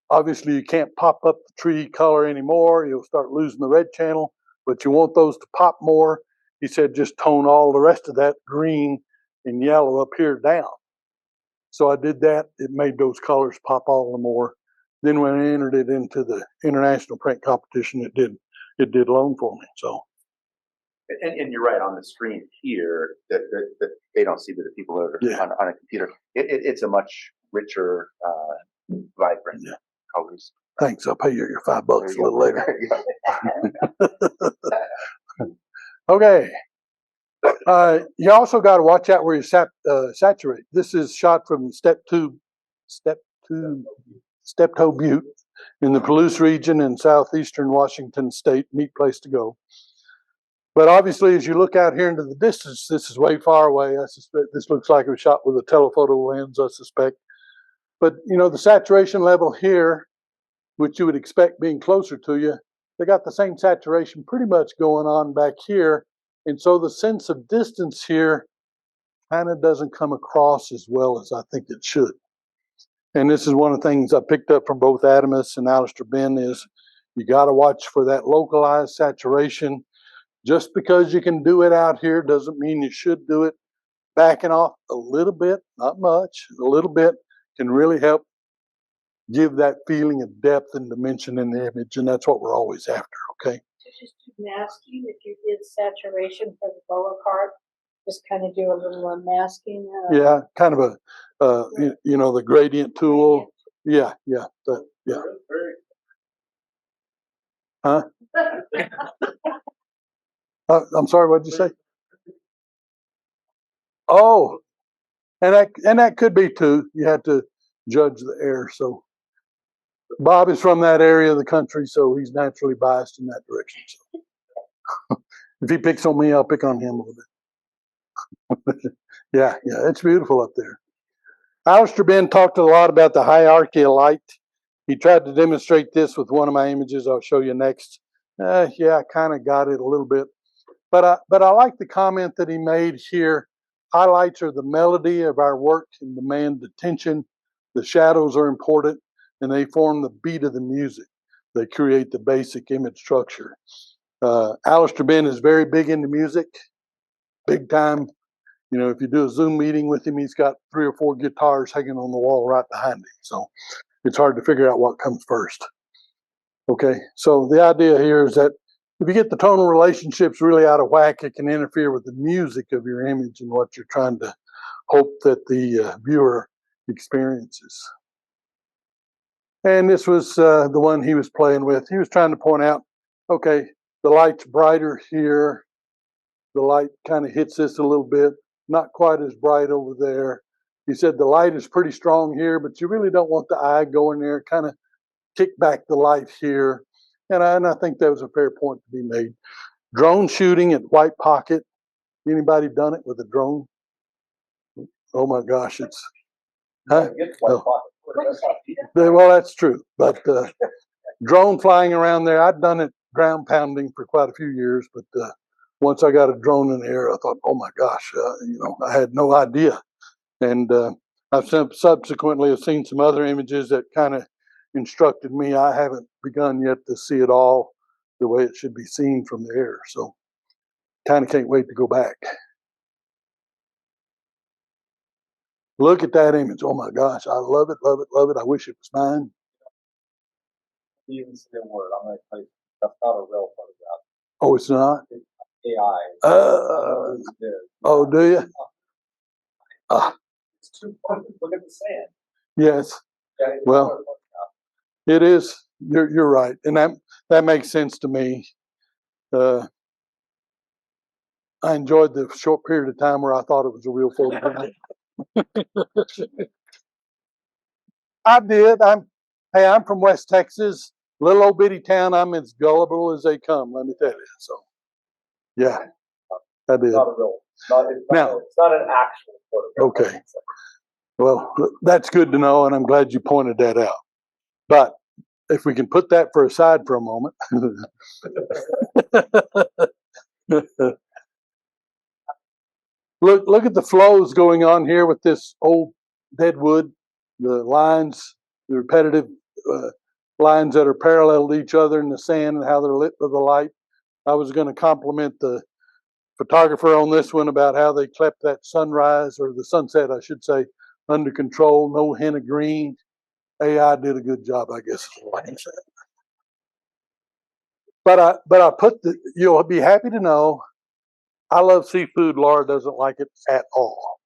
D: obviously you can't pop up the tree color anymore. You'll start losing the red channel, but you want those to pop more. He said, just tone all the rest of that green and yellow up here down. So I did that. It made those colors pop all the more. Then when I entered it into the international print competition, it did loan for me. So.
A: And you're right, on the screen here that they don't see, but the people that are on a computer, it's a much richer, vibrant colors.
D: Thanks. I'll pay you your $5 a little later. Okay. You also got to watch out where you saturate. This is shot from Steptoe Butte in the Palouse region in southeastern Washington state. Neat place to go. But obviously, as you look out here into the distance, this is way far away. I suspect this looks like it was shot with a telephoto lens, I suspect. But, the saturation level here, which you would expect being closer to you, they got the same saturation pretty much going on back here And so the sense of distance here kind of doesn't come across as well as I think it should. And this is one of the things I picked up from both Adamus and Alistair Ben is you got to watch for that localized saturation. Just because you can do it out here doesn't mean you should do it. Backing off a little bit, not much, a little bit can really help give that feeling of depth and dimension in the image. And that's what we're always after, okay?
H: Just do masking, if you did saturation for the lower part, just kind of do a little masking.
D: Yeah, kind of a, the gradient tool. Yeah. Huh? I'm sorry, what did you say? Oh, and that could be too. You have to judge the air. So Bob is from that area of the country, so he's naturally biased in that direction. So if he picks on me, I'll pick on him a little bit. Yeah, it's beautiful up there. Alistair Ben talked a lot about the hierarchy of light. He tried to demonstrate this with one of my images I'll show you next. I kind of got it a little bit. But I like the comment that he made here. Highlights are the melody of our work and demand attention. The shadows are important, and they form the beat of the music. They create the basic image structure. Alistair Ben is very big into music, big time. You know, if you do a Zoom meeting with him, he's got 3 or 4 guitars hanging on the wall right behind him. So it's hard to figure out what comes first. Okay, so the idea here is that if you get the tonal relationships really out of whack, it can interfere with the music of your image and what you're trying to hope that the viewer experiences. And this was the one he was playing with. He was trying to point out, okay, the light's brighter here. The light kind of hits this a little bit, not quite as bright over there. He said the light is pretty strong here, but you really don't want the eye going there, kind of kick back the light here. And I think that was a fair point to be made. Drone shooting at White Pocket. Anybody done it with a drone? Oh my gosh, it's huh? Oh. Well, that's true. But drone flying around there, I'd done it ground pounding for quite a few years. But once I got a drone in the air, I thought, oh my gosh, I had no idea. And I've subsequently have seen some other images that kind of instructed me. I haven't begun yet to see it all the way it should be seen from the air. So kind of can't wait to go back. Look at that image. Oh my gosh, I love it, love it, love it. I wish it was mine.
I: Even say a word, I'm going to tell you, that's not a real photograph.
D: Oh, it's not?
I: It's AI.
D: Oh, do you?
I: It's too funny. Look at the sand.
D: Yes.
I: Okay,
D: well, it is. You're right, and that makes sense to me. I enjoyed the short period of time where I thought it was a real photograph. I did. I'm from West Texas, little old bitty town. I'm as gullible as they come. Let me tell you. So, yeah, I did.
I: It's not a real. It's not an actual photograph.
D: Okay. Well, that's good to know, and I'm glad you pointed that out. But if we can put that aside for a moment. Look at the flows going on here with this old dead wood, the lines, the repetitive lines that are parallel to each other in the sand and how they're lit with the light. I was going to compliment the photographer on this one about how they kept that sunrise, or the sunset, I should say, under control, no hint of green. AI did a good job, I guess. But I put you'll be happy to know, I love seafood. Laura doesn't like it at all.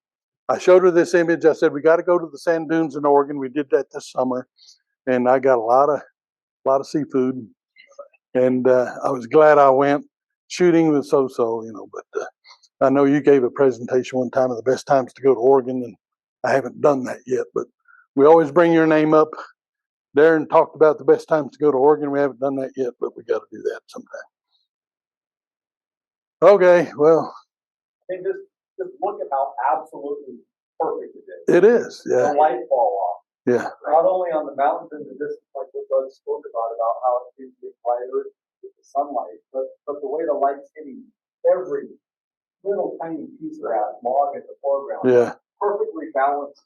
D: I showed her this image. I said, we got to go to the sand dunes in Oregon. We did that this summer, and I got a lot of seafood, and I was glad I went. Shooting was so-so, but I know you gave a presentation one time of the best times to go to Oregon, and I haven't done that yet, but we always bring your name up. Darren talked about the best times to go to Oregon. We haven't done that yet, but we got to do that sometime. Okay, well.
I: I mean, just look at how absolutely perfect it is.
D: It is, yeah.
I: The light fall off.
D: Yeah.
I: Not only on the mountains in the distance, like what Doug spoke about how it seems to get brighter with the sunlight, but the way the light's hitting every little tiny piece of that log in the foreground.
D: Yeah.
I: Perfectly balanced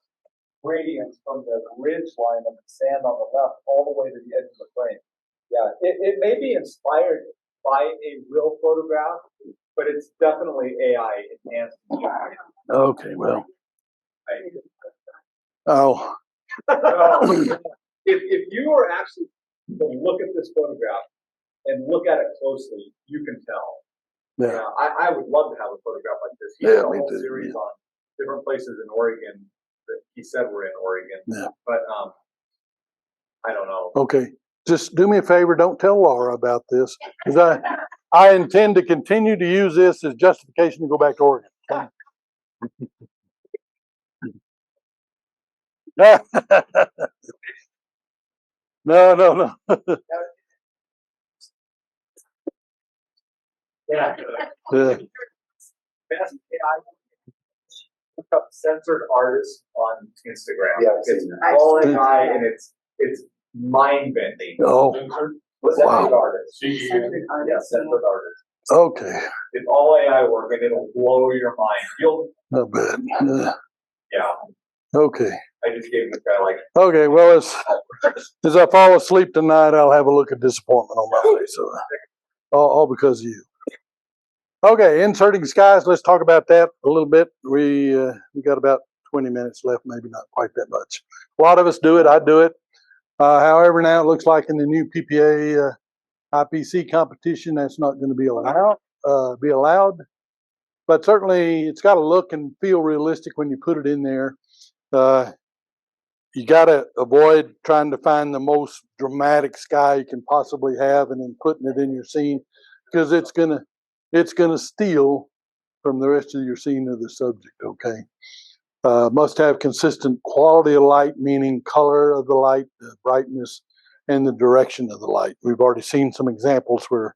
I: gradients from the ridge line of the sand on the left all the way to the edge of the frame. Yeah, it may be inspired by a real photograph, but it's definitely AI enhanced.
D: Okay, well. Oh,
I: If you were actually to look at this photograph and look at it closely, you can tell.
D: yeah.
I: I would love to have a photograph like this. He
D: Yeah,
I: did a
D: me
I: whole
D: too,
I: series
D: yeah.
I: on different places in Oregon that he said were in Oregon.
D: Yeah.
I: But I don't know.
D: Okay. Just do me a favor. Don't tell Laura about this, because I intend to continue to use this as justification to go back to Oregon. No.
I: Yeah.
D: Yeah.
I: Best AI. Look up censored artists on Instagram.
A: Yeah,
I: It's
C: I've
I: all
C: seen
I: AI and it's mind bending.
D: Oh,
I: Censored
D: wow.
I: artists.
C: Censored artists,
I: Yeah, censored artists.
D: Okay.
I: It's all AI work and it'll blow your mind. You'll
D: Not bad.
I: yeah.
D: Okay.
I: I just gave this guy like
D: Okay. Well, as I fall asleep tonight, I'll have a look of disappointment on my face. So, all because of you. Okay, inserting skies. Let's talk about that a little bit. We got about 20 minutes left, maybe not quite that much. A lot of us do it. I do it. However, now it looks like in the new PPA IPC competition, that's not going to be allowed. But certainly, it's got to look and feel realistic when you put it in there. You got to avoid trying to find the most dramatic sky you can possibly have and then putting it in your scene, because it's gonna steal from the rest of your scene of the subject. Okay. Must have consistent quality of light, meaning color of the light, the brightness, and the direction of the light. We've already seen some examples where it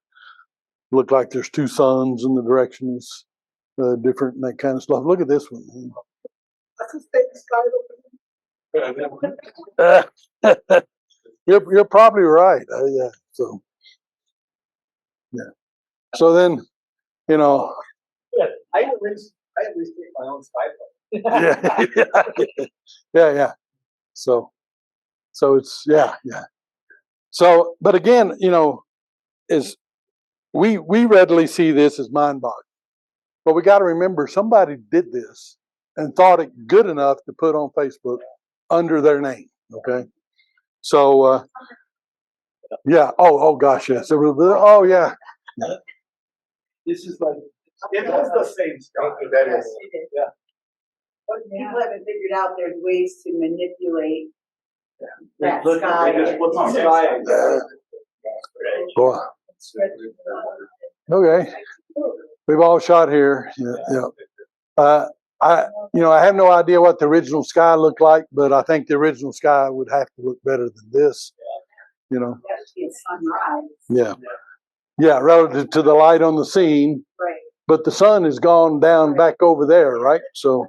D: look like there's two suns and the direction is different and that kind of stuff. Look at this one.
I: that's a fake sky.
D: You're probably right. Yeah. So yeah. So then, you know.
I: Yeah, I at least take my own sky phone.
D: Yeah. So it's yeah. So, but again, is we readily see this as mind-boggling, but we got to remember somebody did this and thought it good enough to put on Facebook under their name. Okay, so yeah. Oh gosh, yes. Oh yeah.
I: This is like it is the same sky.
A: That is.
I: Yeah.
C: But people haven't figured out there's ways to manipulate that
I: They
C: sky.
I: just put the sky.
D: Boy. Okay. We've all shot here. Yeah. I have no idea what the original sky looked like, but I think the original sky would have to look better than this.
C: It's sunrise.
D: Yeah, relative to the light on the scene.
C: Right.
D: But the sun has gone down back over there, right? So.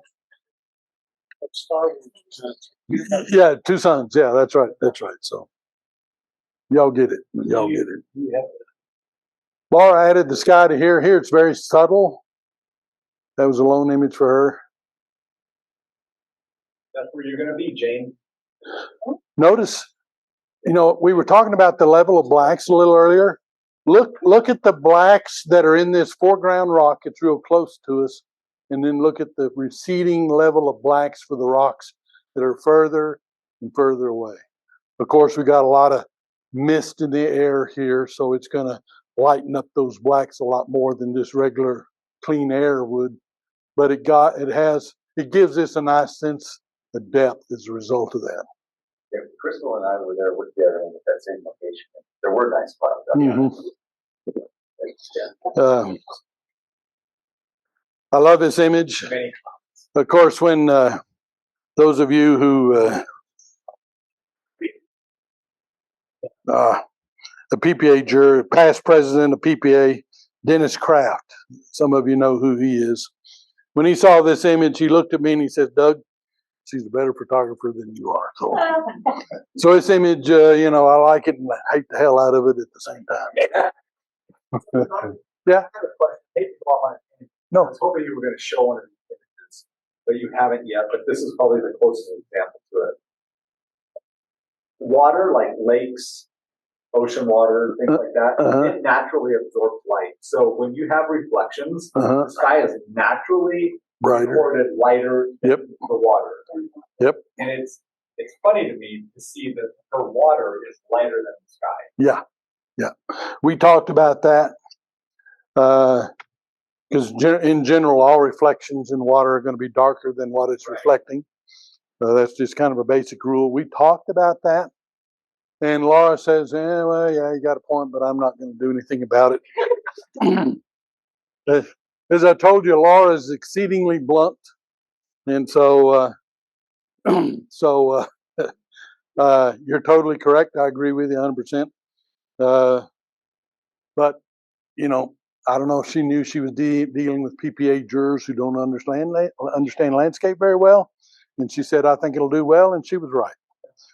D: Yeah, two suns. Yeah, that's right. So. Y'all get it. Laura added the sky to here. Here it's very subtle. That was a lone image for her.
I: That's where you're going to be, Jane.
D: Notice, we were talking about the level of blacks a little earlier. Look at the blacks that are in this foreground rock. It's real close to us. And then look at the receding level of blacks for the rocks that are further and further away. Of course, we got a lot of mist in the air here, so it's going to lighten up those blacks a lot more than just regular clean air would. But it gives us a nice sense of depth as a result of that.
I: Yeah, Crystal and I were there with together at that same location. There were nice spots.
D: I love this image. Of course, when those of you who the PPA juror, past president of PPA, Dennis Kraft, some of you know who he is. When he saw this image, he looked at me and he said, "Doug, she's a better photographer than you are." So this image, I like it and I hate the hell out of it at the same time. Yeah. No.
I: I was hoping you were gonna show one of these images, but you haven't yet, but this is probably the closest example to it. Water, like lakes, ocean water, things like that, it naturally absorbs light. So when you have reflections, the sky is naturally
D: Brighter.
I: recorded lighter than the water.
D: Yep.
I: And it's funny to me to see that her water is lighter than the sky.
D: Yeah. Yeah. We talked about that. Because in general, all reflections in water are going to be darker than what it's reflecting. That's just kind of a basic rule. We talked about that. And Laura says, well, yeah, you got a point, but I'm not going to do anything about it. As I told you, Laura is exceedingly blunt. And so, you're totally correct. I agree with you 100%. But, you know, I don't know if she knew she was dealing with PPA jurors who don't understand landscape very well. And she said, I think it'll do well. And she was right.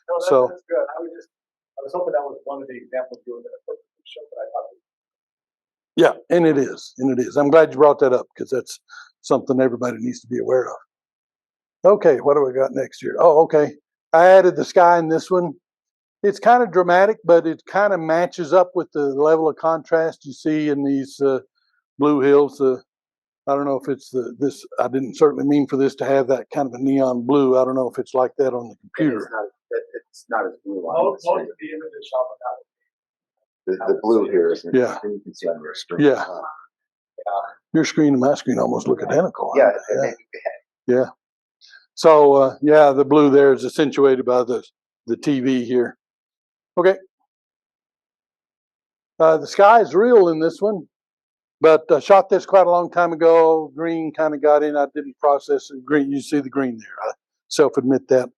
I: No,
D: So
I: that's good. I was hoping that was one of the examples you were going to put in the show, but I thought.
D: yeah, and it is. And it is. I'm glad you brought that up because that's something everybody needs to be aware of. Okay, what do we got next year? Oh, okay. I added the sky in this one. It's kind of dramatic, but it kind of matches up with the level of contrast you see in these blue hills. I don't know if it's this. I didn't certainly mean for this to have that kind of a neon blue. I don't know if it's like that on the computer.
A: It's not as blue on
I: Most
A: the
I: of
A: screen.
I: the images shot without
A: The blue here is
D: Yeah.
A: you can see on your screen.
D: Yeah. Your screen and my screen almost look identical.
A: Yeah.
D: Yeah. So yeah, the blue there is accentuated by the TV here. Okay. The sky is real in this one, but I shot this quite a long time ago. Green kind of got in. I didn't process the green. You see the green there. I self-admit that.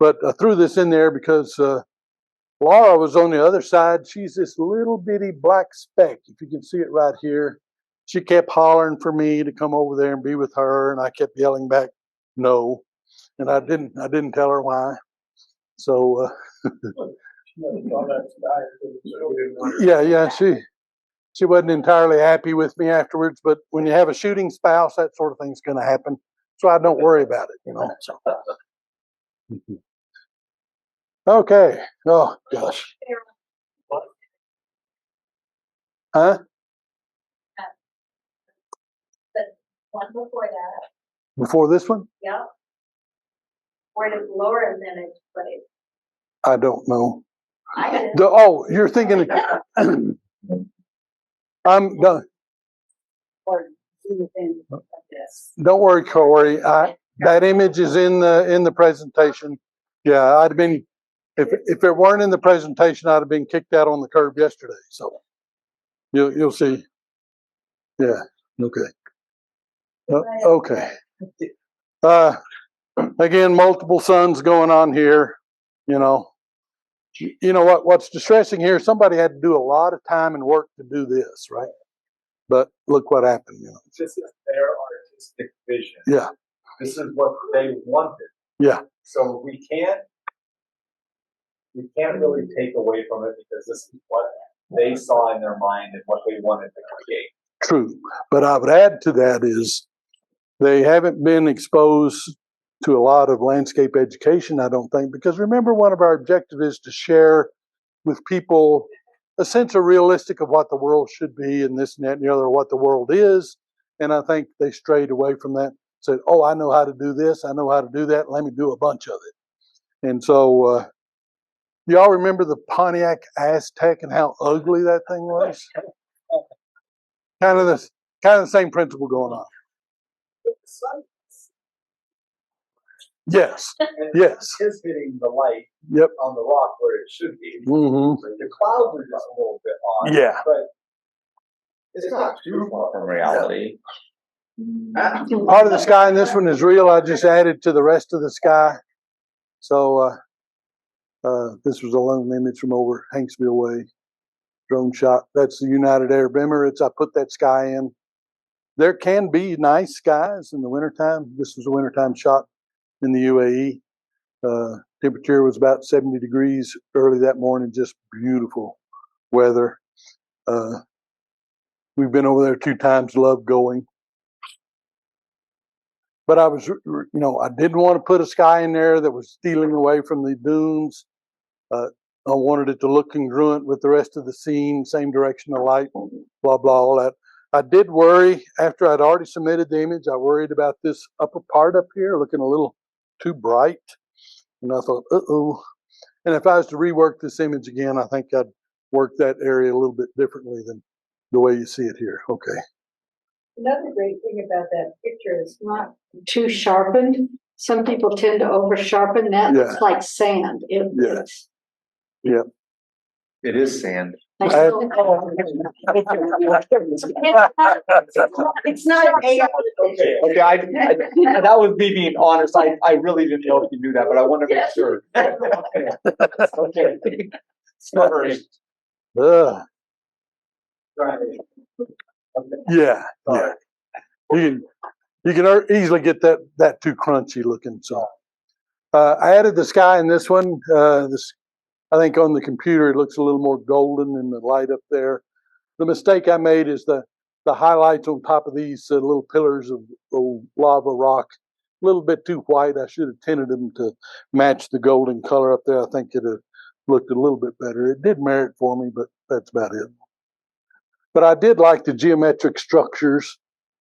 D: But I threw this in there because Laura was on the other side. She's this little bitty black speck. If you can see it right here. She kept hollering for me to come over there and be with her, and I kept yelling back, no. And I didn't tell her why. So yeah, she wasn't entirely happy with me afterwards, but when you have a shooting spouse, that sort of thing's going to happen. So I don't worry about it, you know. So. Okay. Oh gosh. Huh?
G: The one before that,
D: Before this one?
G: yep. Where does Laura's image place?
D: I don't know.
G: I do.
D: Oh, you're thinking. I'm done.
H: Or do things like this.
D: Don't worry, Corey. That image is in the presentation. Yeah, I'd have been if it weren't in the presentation, I'd have been kicked out on the curb yesterday. So you'll see. Yeah. Okay. Okay. Again, multiple suns going on here. You know what's distressing here? Somebody had to do a lot of time and work to do this, right? But look what happened. You know.
I: This is their artistic vision.
D: Yeah.
I: This is what they wanted.
D: Yeah.
I: So we can't really take away from it because this is what they saw in their mind and what they wanted to create.
D: True. But I would add to that is they haven't been exposed to a lot of landscape education, I don't think, because remember, one of our objectives is to share with people a sense of realistic of what the world should be and this and that and the other, what the world is. And I think they strayed away from that, said, oh, I know how to do this, I know how to do that, let me do a bunch of it. And so, y'all remember the Pontiac Aztec and how ugly that thing was? Kind of the same principle going on. Yes. Yes.
I: Is hitting the light on the rock where it should be.
D: Mm-hmm.
I: The clouds are just a little bit off.
D: Yeah.
I: But it's not too far from reality.
D: Part of the sky in this one is real. I just added to the rest of the sky. So this was a lone image from over Hanksville Way. Drone shot. That's the United Arab Emirates. I put that sky in. There can be nice skies in the wintertime. This was a wintertime shot in the UAE. Temperature was about 70 degrees early that morning. Just beautiful weather. We've been over there 2 times. Love going. but I was, I didn't want to put a sky in there that was stealing away from the dunes. I wanted it to look congruent with the rest of the scene, same direction of light, blah, blah, all that. I did worry after I'd already submitted the image. I worried about this upper part up here looking a little too bright. And I thought, uh-oh. And if I was to rework this image again, I think I'd work that area a little bit differently than the way you see it here. Okay.
H: Another great thing about that picture is not too sharpened. Some people tend to over sharpen that.
D: Yeah.
H: Looks like sand. It's
A: It is sand.
H: it's not AI.
I: Okay, that was me being honest. I really didn't know if you knew that, but I want to make sure. Okay. Sorry. Right.
D: Yeah. You can easily get that too crunchy looking. So I added the sky in this one. I think on the computer it looks a little more golden in the light up there. The mistake I made is the highlights on top of these little pillars of lava rock, a little bit too white. I should have tinted them to match the golden color up there. I think it would have looked a little bit better. It did merit for me, but that's about it. But I did like the geometric structures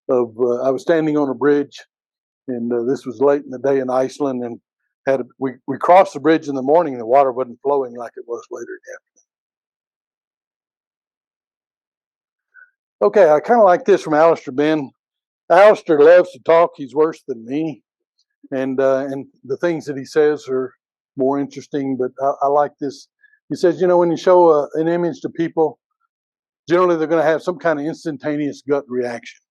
D: of, I was standing on a bridge, and this was late in the day in Iceland, and we crossed the bridge in the morning, and the water wasn't flowing like it was later in the afternoon. Okay, I kind of like this from Alistair Ben. Alistair loves to talk. He's worse than me, and the things that he says are more interesting, but I like this. He says, when you show an image to people, generally they're going to have some kind of instantaneous gut reaction.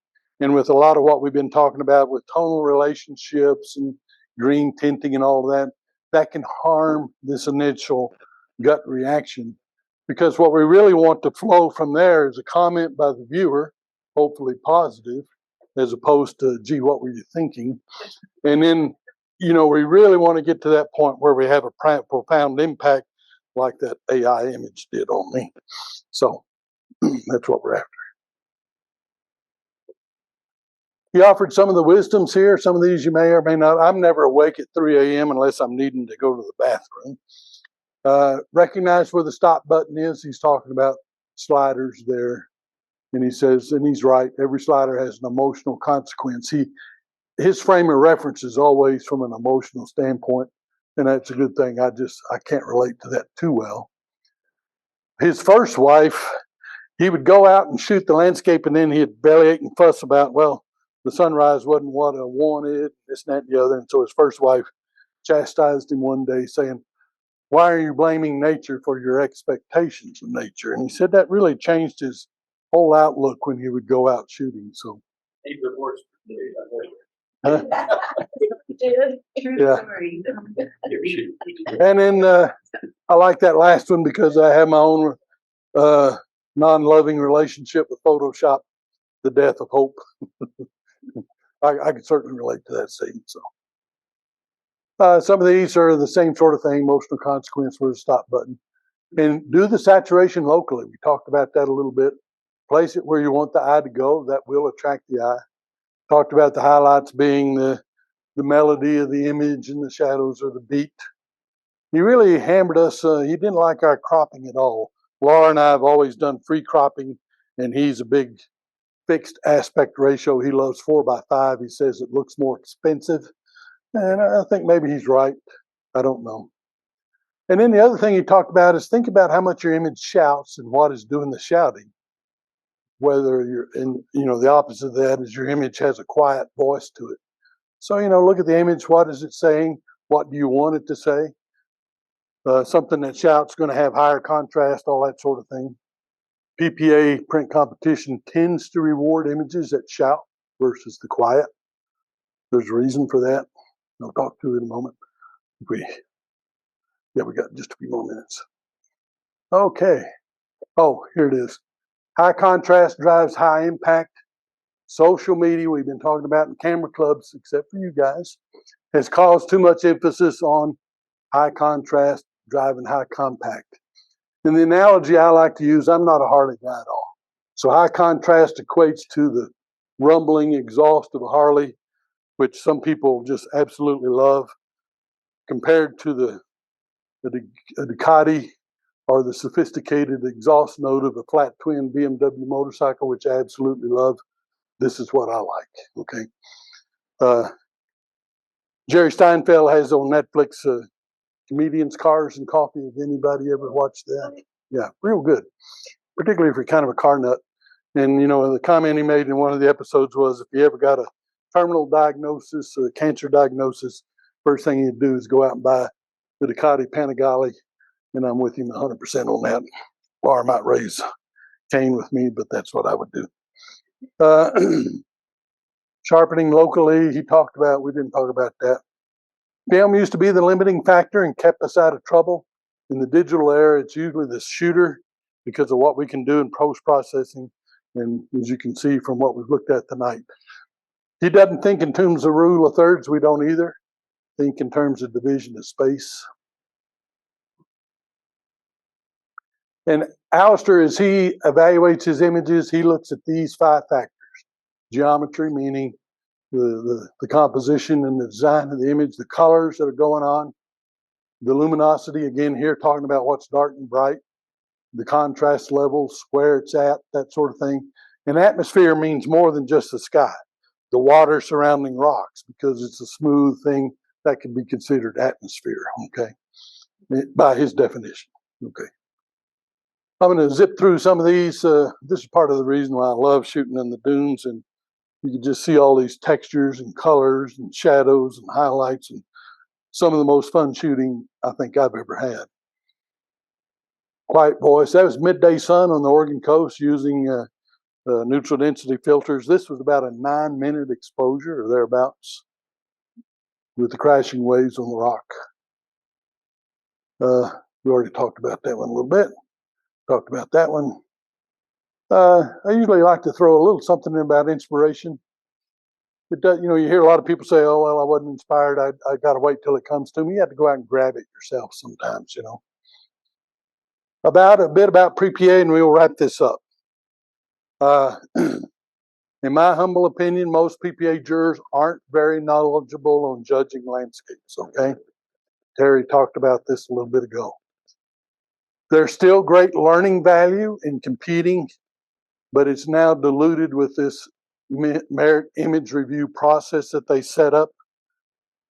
D: And with a lot of what we've been talking about with tonal relationships and green tinting and all of that can harm this initial gut reaction. Because what we really want to flow from there is a comment by the viewer, hopefully positive, as opposed to, gee, what were you thinking? And then, we really want to get to that point where we have a profound impact like that AI image did on me. So that's what we're after. He offered some of the wisdoms here. Some of these you may or may not. I'm never awake at 3 a.m. unless I'm needing to go to the bathroom. Recognize where the stop button is. He's talking about sliders there. And he says, and he's right, every slider has an emotional consequence. His frame of reference is always from an emotional standpoint, and that's a good thing. I can't relate to that too well. His first wife, he would go out and shoot the landscape, and then he'd bellyache and fuss about, well, the sunrise wasn't what I wanted, this, that, and the other. And so his first wife chastised him one day, saying, why are you blaming nature for your expectations of nature? And he said that really changed his whole outlook when he would go out shooting. So
B: He divorced.
D: yeah. And then I like that last one because I have my own non-loving relationship with Photoshop, the death of hope. I can certainly relate to that scene. So some of these are the same sort of thing, emotional consequence for the stop button. And do the saturation locally. We talked about that a little bit. Place it where you want the eye to go. That will attract the eye. Talked about the highlights being the melody of the image and the shadows or the beat. He really hammered us. He didn't like our cropping at all. Laura and I have always done free cropping, and he's a big fixed aspect ratio. He loves 4:5. He says it looks more expensive. And I think maybe he's right. I don't know. And then the other thing he talked about is think about how much your image shouts and what is doing the shouting. Whether you're in, the opposite of that is your image has a quiet voice to it. So, look at the image. What is it saying? What do you want it to say? Something that shouts going to have higher contrast, all that sort of thing. PPA print competition tends to reward images that shout versus the quiet. There's a reason for that. I'll talk to it in a moment. We got just a few more minutes. Okay. Oh, here it is. High contrast drives high impact. Social media, we've been talking about in camera clubs, except for you guys, has caused too much emphasis on high contrast driving high compact. And the analogy I like to use, I'm not a Harley guy at all. So high contrast equates to the rumbling exhaust of a Harley. which some people just absolutely love, compared to the Ducati or the sophisticated exhaust note of a flat twin BMW motorcycle, which I absolutely love. This is what I like. Okay. Jerry Steinfeld has on Netflix Comedians, Cars, and Coffee. Have anybody ever watched that? Yeah, real good, particularly if you're kind of a car nut. And, you know, the comment he made in one of the episodes was if you ever got a terminal diagnosis, a cancer diagnosis, first thing you'd do is go out and buy the Ducati Panigale. And I'm with him 100% on that. Bar might raise Cain with me, but that's what I would do. Sharpening locally, he talked about, we didn't talk about that. Film used to be the limiting factor and kept us out of trouble. In the digital era, it's usually the shooter because of what we can do in post-processing. And as you can see from what we've looked at tonight, he doesn't think in terms of rule of thirds. We don't either. Think in terms of division of space. And Alistair, as he evaluates his images, he looks at these 5 factors. Geometry, meaning the composition and the design of the image, the colors that are going on, the luminosity, again here talking about what's dark and bright, the contrast levels, where it's at, that sort of thing. And atmosphere means more than just the sky, the water surrounding rocks, because it's a smooth thing that can be considered atmosphere, okay, by his definition, okay. I'm going to zip through some of these. This is part of the reason why I love shooting in the dunes, and you can just see all these textures and colors and shadows and highlights, and some of the most fun shooting I think I've ever had. Quiet voice. That was midday sun on the Oregon coast using neutral density filters. This was about a 9-minute exposure or thereabouts with the crashing waves on the rock. We already talked about that one a little bit. Talked about that one. I usually like to throw a little something in about inspiration. It does, you know, you hear a lot of people say, oh, well, I wasn't inspired. I got to wait till it comes to me. You have to go out and grab it yourself sometimes, you know. A bit about pre-PA, and we'll wrap this up. In my humble opinion, most PPA jurors aren't very knowledgeable on judging landscapes, okay? Terry talked about this a little bit ago. There's still great learning value in competing, but it's now diluted with this merit image review process that they set up.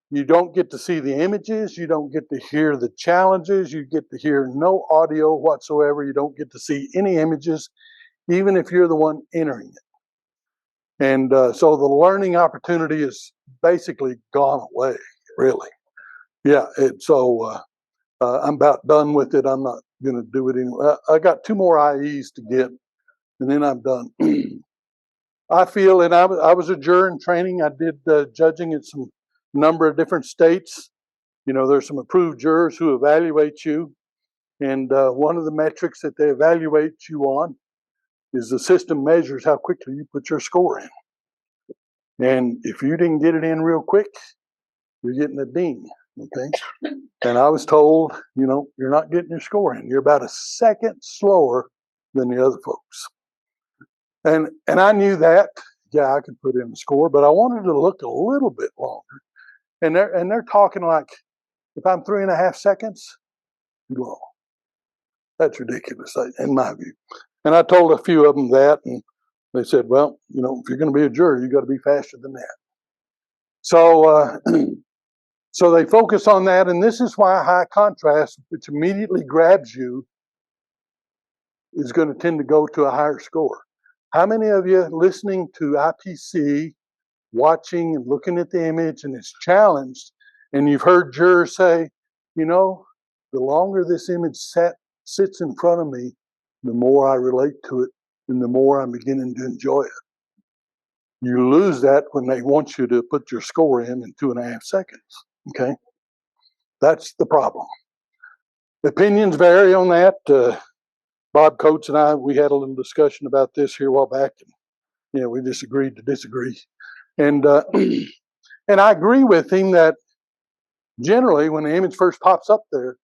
D: You don't get to see the images, you don't get to hear the challenges, you get to hear no audio whatsoever, you don't get to see any images, even if you're the one entering it. And so the learning opportunity is basically gone away, really. Yeah, I'm about done with it. I'm not going to do it anymore. I got 2 more IEs to get, and then I'm done. I feel, and I was a juror in training. I did judging in some number of different states. You know, there's some approved jurors who evaluate you, and one of the metrics that they evaluate you on is the system measures how quickly you put your score in. And if you didn't get it in real quick, you're getting a ding, okay? And I was told, you know, you're not getting your score in. You're about a second slower than the other folks. And I knew that. Yeah, I could put in a score, but I wanted to look a little bit longer. And they're talking like, if I'm 3.5 seconds, too long. That's ridiculous, in my view. And I told a few of them that, and they said, well, you know, if you're going to be a juror, you got to be faster than that. So, so they focus on that, and this is why high contrast, which immediately grabs you, is going to tend to go to a higher score. How many of you listening to IPC, watching and looking at the image, and it's challenged, and you've heard jurors say, you know, the longer this image sits in front of me, the more I relate to it, and the more I'm beginning to enjoy it. You lose that when they want you to put your score in 2.5 seconds, okay? That's the problem. Opinions vary on that. Bob Coates and I, we had a little discussion about this here a while back, and you know, we just agreed to disagree. And and I agree with him that generally when the image first pops up there,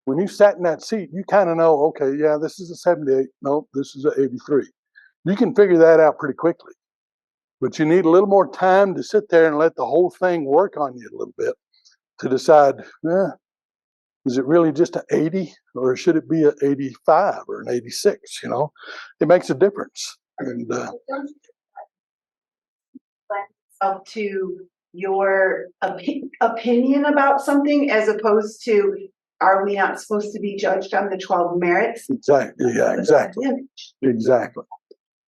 D: when you sat in that seat, you kind of know, okay, yeah, this is a 78. No, this is a 83. You can figure that out pretty quickly. But you need a little more time to sit there and let the whole thing work on you a little bit to decide, is it really just an 80 or should it be an 85 or an 86? You know, it makes a difference. And
C: Up to your opinion about something as opposed to, are we not supposed to be judged on the 12 merits?
D: exactly, yeah, exactly, exactly.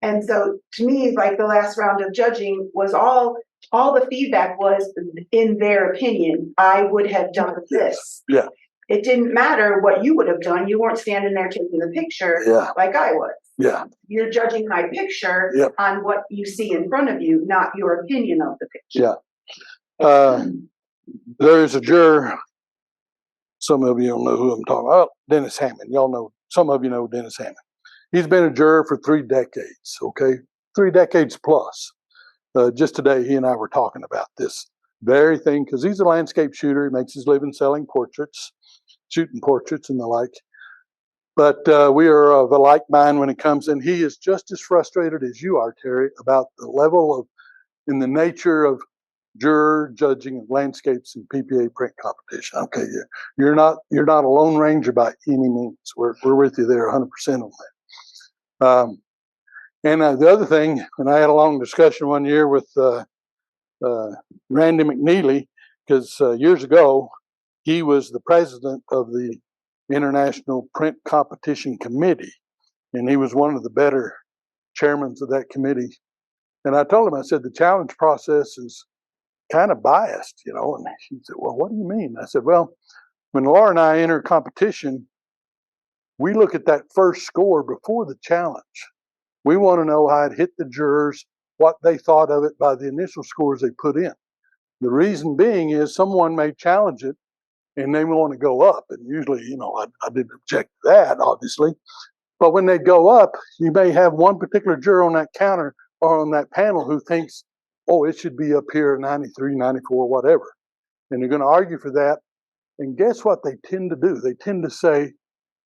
C: And so to me, like the last round of judging was all the feedback was, in their opinion, I would have done this.
D: Yeah.
C: It didn't matter what you would have done. You weren't standing there taking the picture like I was.
D: Yeah.
C: You're judging my picture on what you see in front of you, not your opinion of the picture.
D: Yeah. There's a juror. Some of you don't know who I'm talking about. Dennis Hammond. Y'all know, some of you know Dennis Hammond. He's been a juror for 3 decades, okay? 3 decades plus. Just today, he and I were talking about this very thing, because he's a landscape shooter. He makes his living selling portraits, shooting portraits and the like. But we are of a like mind when it comes, and he is just as frustrated as you are, Terry, about the level of, in the nature of juror judging of landscapes and PPA print competition. Okay, you're not a lone ranger by any means. We're with you there 100% on that. And the other thing, and I had a long discussion one year with Randy McNeely, because years ago he was the president of the International Print Competition Committee, and he was one of the better chairmen of that committee. And I told him, I said, the challenge process is kind of biased, you know. And he said, well, what do you mean? I said, well, when Laura and I enter competition, we look at that first score before the challenge. We want to know how it hit the jurors, what they thought of it by the initial scores they put in. The reason being is someone may challenge it and they want to go up. And usually, you know, I didn't object to that, obviously. But when they go up, you may have one particular juror on that counter or on that panel who thinks, oh, it should be up here 93, 94, whatever. And they're going to argue for that. And guess what they tend to do? They tend to say,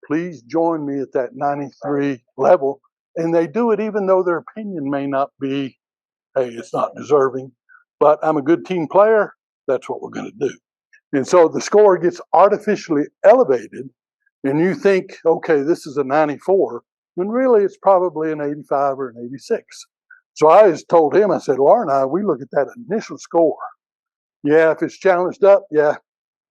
D: please join me at that 93 level. And they do it even though their opinion may not be, hey, it's not deserving, but I'm a good team player. That's what we're going to do. And so the score gets artificially elevated, and you think, okay, this is a 94, when really it's probably an 85 or an 86. So I just told him, I said, Laura and I, we look at that initial score. Yeah, if it's challenged up, yeah,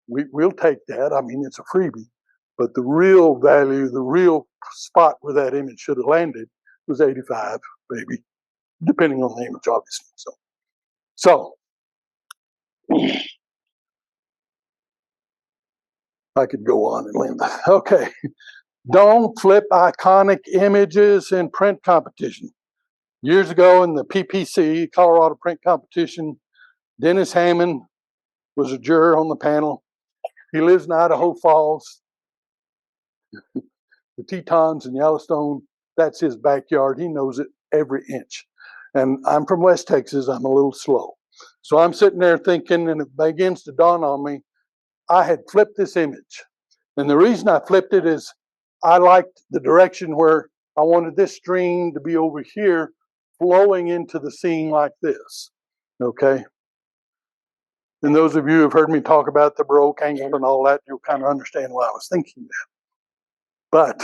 D: we'll take that. I mean, it's a freebie. But the real value, the real spot where that image should have landed was 85, maybe, depending on the image, obviously. So I could go on and land. Okay. Don't flip iconic images in print competition. Years ago in the PPC, Colorado Print Competition, Dennis Hammond was a juror on the panel. He lives in Idaho Falls. The Tetons in Yellowstone, that's his backyard. He knows it every inch. And I'm from West Texas. I'm a little slow. So I'm sitting there thinking, and it begins to dawn on me, I had flipped this image. And the reason I flipped it is I liked the direction where I wanted this stream to be over here, flowing into the scene like this. Okay? And those of you who have heard me talk about the Baroque angle and all that, you'll kind of understand why I was thinking that. But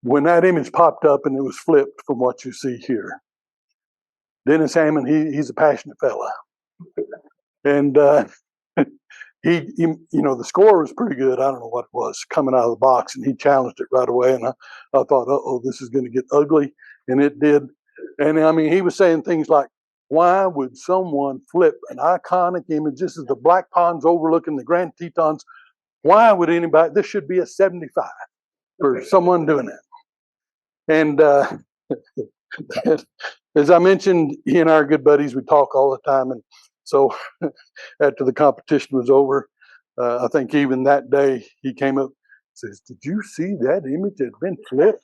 D: when that image popped up and it was flipped from what you see here, Dennis Hammond, he's a passionate fella. And he, you know, the score was pretty good. I don't know what it was coming out of the box, and he challenged it right away. And I thought, uh-oh, this is going to get ugly. And it did. And I mean, he was saying things like, why would someone flip an iconic image? This is the Black Ponds overlooking the Grand Tetons. Why would anybody, this should be a 75 for someone doing that. And as I mentioned, he and I are good buddies. We talk all the time. And so after the competition was over, I think even that day he came up and says, did you see that image that had been flipped?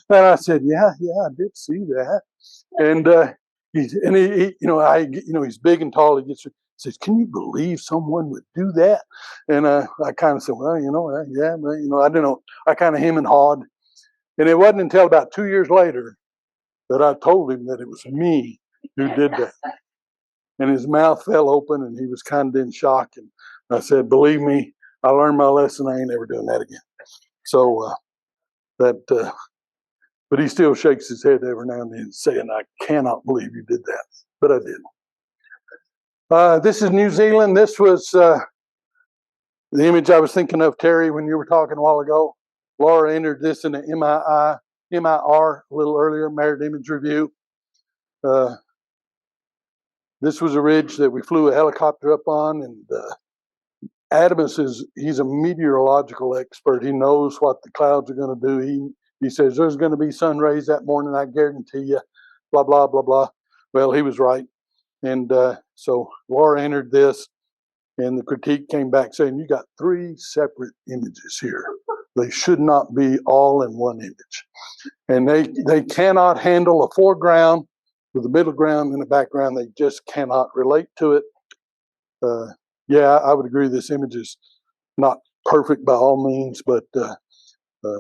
D: And I said, yeah, I did see that. And he, he's big and tall. He says, can you believe someone would do that? And I kind of said, well, yeah, I don't know. I kind of hem and hawed. And it wasn't until about 2 years later that I told him that it was me who did that. And his mouth fell open and he was kind of in shock. And I said, believe me, I learned my lesson. I ain't ever doing that again. So but he still shakes his head every now and then saying, I cannot believe you did that. But I did. This is New Zealand. This was the image I was thinking of, Terry, when you were talking a while ago. Laura entered this in the MIR a little earlier, Merit Image Review. This was a ridge that we flew a helicopter up on, and Adamus he's a meteorological expert. He knows what the clouds are going to do. He says there's going to be sun rays that morning, I guarantee you, blah, blah, blah, blah. Well, he was right. And so Laura entered this, and the critique came back saying, you got 3 separate images here. They should not be all in one image. And they cannot handle a foreground with a middle ground and a background. They just cannot relate to it. Yeah, I would agree this image is not perfect by all means, but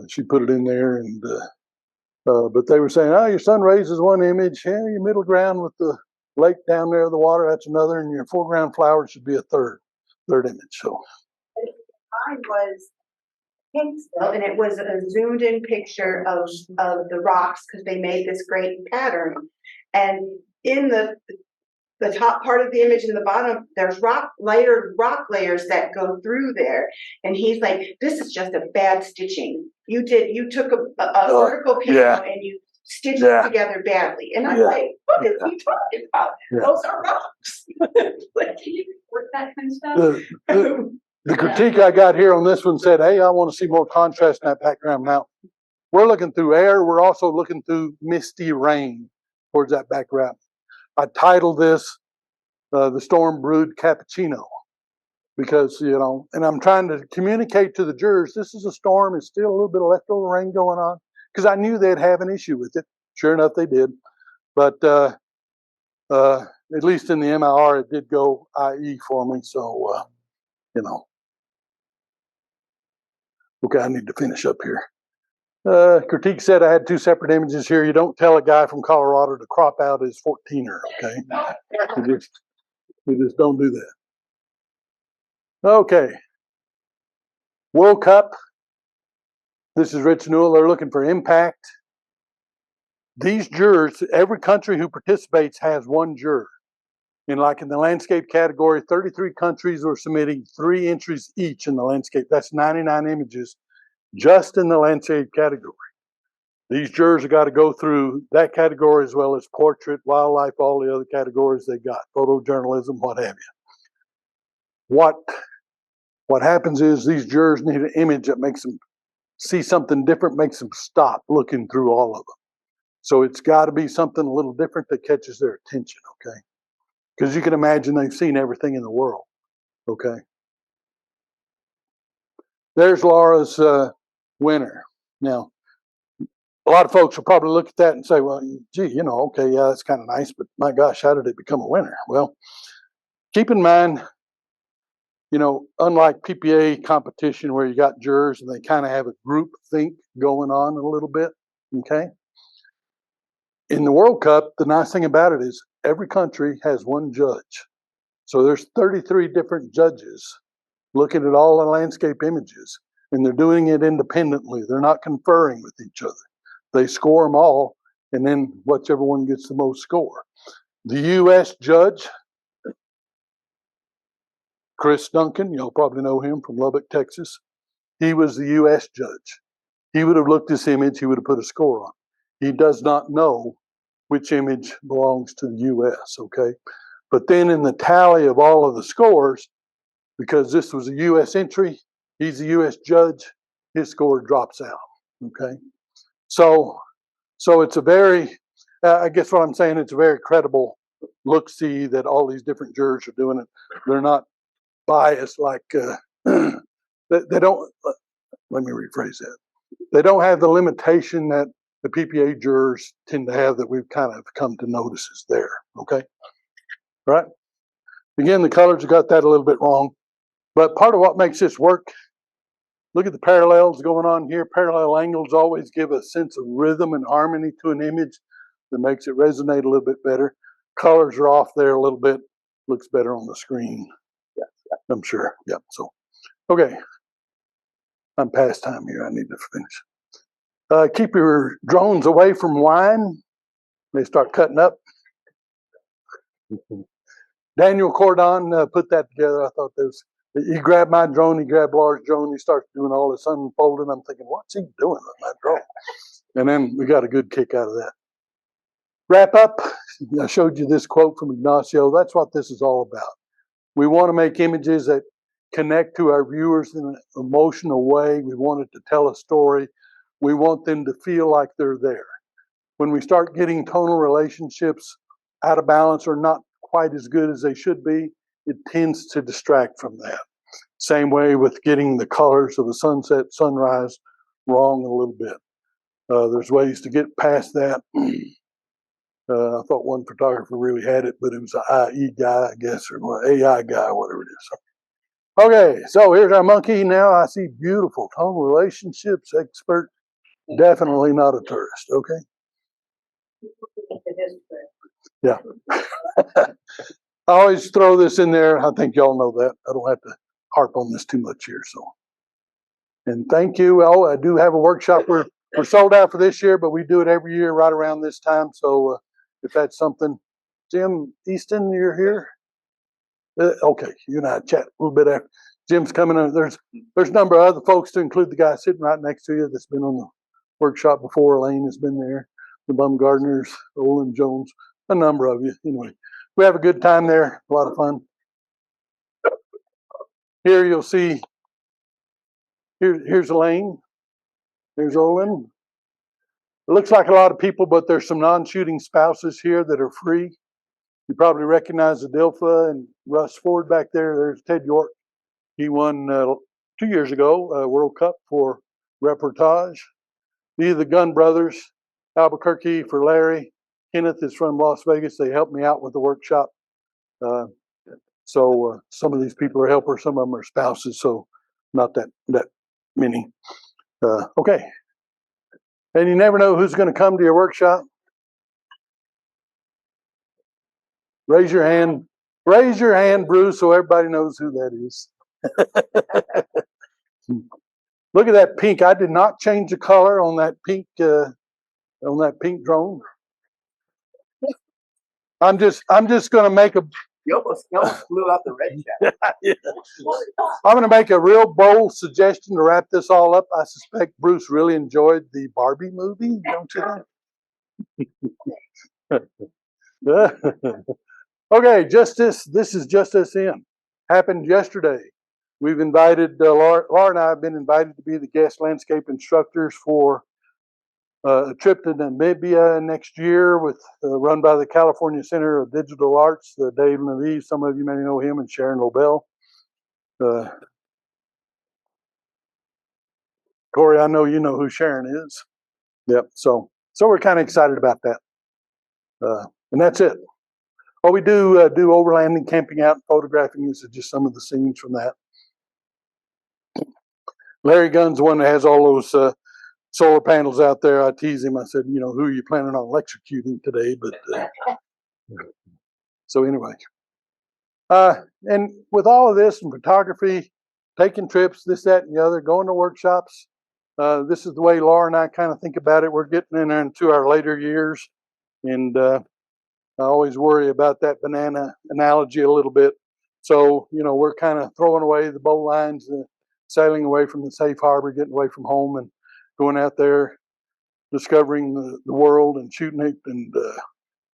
D: she put it in there. And but they were saying, oh, your sun rays is one image. Yeah, your middle ground with the lake down there, the water, that's another. And your foreground flowers should be a third image. So
C: Mine was Kingsville, and it was a zoomed in picture of the rocks because they made this great pattern. And in the top part of the image and the bottom, there's lighter rock layers that go through there. And he's like, this is just a bad stitching. You took a vertical panel and you stitched it together badly. And I'm like, what is he talking about? Those are rocks. Like, can you work that kind of stuff?
D: The critique I got here on this one said, hey, I want to see more contrast in that background. Now, we're looking through air. We're also looking through misty rain towards that background. I titled this, The Storm Brewed Cappuccino, because, and I'm trying to communicate to the jurors, this is a storm. It's still a little bit of leftover rain going on, because I knew they'd have an issue with it. Sure enough, they did. But at least in the MIR, it did go IE for me. So, Okay, I need to finish up here. Critique said I had 2 separate images here. You don't tell a guy from Colorado to crop out his 14er, okay? You just don't do that. Okay. World Cup. This is Rich Newell. They're looking for impact. These jurors, every country who participates has 1 juror. And like in the landscape category, 33 countries were submitting 3 entries each in the landscape. That's 99 images just in the landscape category. These jurors have got to go through that category as well as portrait, wildlife, all the other categories they got, photojournalism, what have you. What happens is these jurors need an image that makes them see something different, makes them stop looking through all of them. So it's got to be something a little different that catches their attention, okay? Because you can imagine they've seen everything in the world, okay? There's Laura's winner. Now, a lot of folks will probably look at that and say, well, gee, okay, yeah, that's kind of nice, but my gosh, how did it become a winner? Well, keep in mind, unlike PPA competition where you got jurors and they kind of have a group think going on a little bit, okay? In the World Cup, the nice thing about it is every country has 1 judge. So there's 33 different judges looking at all the landscape images, and they're doing it independently. They're not conferring with each other. They score them all, and then whichever one gets the most score. The U.S. judge, Chris Duncan, you'll probably know him from Lubbock, Texas. He was the U.S. judge. He would have looked at this image, he would have put a score on. He does not know which image belongs to the U.S., okay? But then in the tally of all of the scores, because this was a U.S. entry, he's a U.S. judge, his score drops out, okay? So it's a very, I guess what I'm saying, it's a very credible look-see that all these different jurors are doing it. They're not biased like, they don't, let me rephrase that. They don't have the limitation that the PPA jurors tend to have that we've kind of come to notice is there, okay? Right? Again, the colors have got that a little bit wrong, but part of what makes this work Look at the parallels going on here. Parallel angles always give a sense of rhythm and harmony to an image that makes it resonate a little bit better. Colors are off there a little bit. Looks better on the screen.
A: Yeah.
D: I'm sure. Yeah. So, okay. I'm past time here. I need to finish. Keep your drones away from wine. They start cutting up. Daniel Cordon put that together. I thought he grabbed my drone, he grabbed Laura's drone, he starts doing all this unfolding. I'm thinking, what's he doing with my drone? And then we got a good kick out of that. Wrap up. I showed you this quote from Ignacio. That's what this is all about. We want to make images that connect to our viewers in an emotional way. We want it to tell a story. We want them to feel like they're there. When we start getting tonal relationships out of balance or not quite as good as they should be, it tends to distract from that. Same way with getting the colors of the sunset, sunrise wrong a little bit. There's ways to get past that. I thought one photographer really had it, but it was an IE guy, I guess, or AI guy, whatever it is. Okay, so here's our monkey. Now I see beautiful tonal relationships expert. Definitely not a tourist, okay? Yeah. I always throw this in there. I think y'all know that. I don't have to harp on this too much here. So, and thank you. Oh, I do have a workshop. We're sold out for this year, but we do it every year right around this time. So if that's something, Jim Easton, you're here. Okay, you and I chat a little bit after. Jim's coming in. There's a number of other folks to include the guy sitting right next to you that's been on the workshop before. Elaine has been there. The Bumgardners, Olin Jones, a number of you. Anyway, we have a good time there. A lot of fun. Here you'll see. Here's Elaine. There's Olin. It looks like a lot of people, but there's some non-shooting spouses here that are free. You probably recognize Adelpha and Russ Ford back there. There's Ted York. He won 2 years ago World Cup for reportage. These are the Gunn brothers. Albuquerque for Larry. Kenneth is from Las Vegas. They helped me out with the workshop. So some of these people are helpers. Some of them are spouses. So not that many. Okay. And you never know who's going to come to your workshop. Raise your hand. Raise your hand, Bruce, so everybody knows who that is. Look at that pink. I did not change the color on that pink drone. I'm just going to make a.
A: You almost blew out the red chat.
D: Yeah. I'm going to make a real bold suggestion to wrap this all up. I suspect Bruce really enjoyed the Barbie movie, don't you? Okay, this is Just Us In. Happened yesterday. We've invited, Laura and I have been invited to be the guest landscape instructors for a trip to Namibia next year with run by the California Center of Digital Arts, Dave Levy. Some of you may know him, and Sharon Lobel. Corey, I know you know who Sharon is. Yep. So we're kind of excited about that. And that's it. Oh, we do overlanding, camping out, and photographing. This is just some of the scenes from that. Larry Gunn's the one that has all those solar panels out there. I tease him. I said, who are you planning on electrocuting today? But so anyway. And with all of this and photography, taking trips, this, that, and the other, going to workshops, this is the way Laura and I kind of think about it. We're getting into our later years, and I always worry about that banana analogy a little bit. So, we're kind of throwing away the bow lines, sailing away from the safe harbor, getting away from home, and going out there, discovering the world and shooting it. And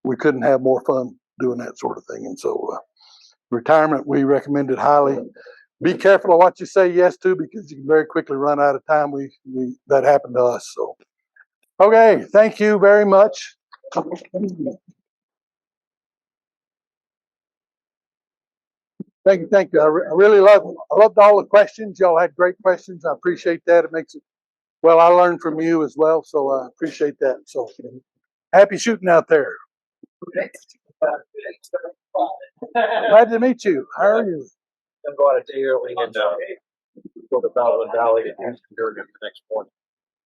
D: we couldn't have more fun doing that sort of thing. And so retirement, we recommend it highly. Be careful of what you say yes to, because you can very quickly run out of time. That happened to us. So, okay, thank you very much. Thank you. I really loved all the questions. Y'all had great questions. I appreciate that. It makes it, well, I learned from you as well, so I appreciate that. So happy shooting out there. Glad to meet you. How are you?
E: I'm going to day early and
I: go to Baldwin Valley and during the next morning.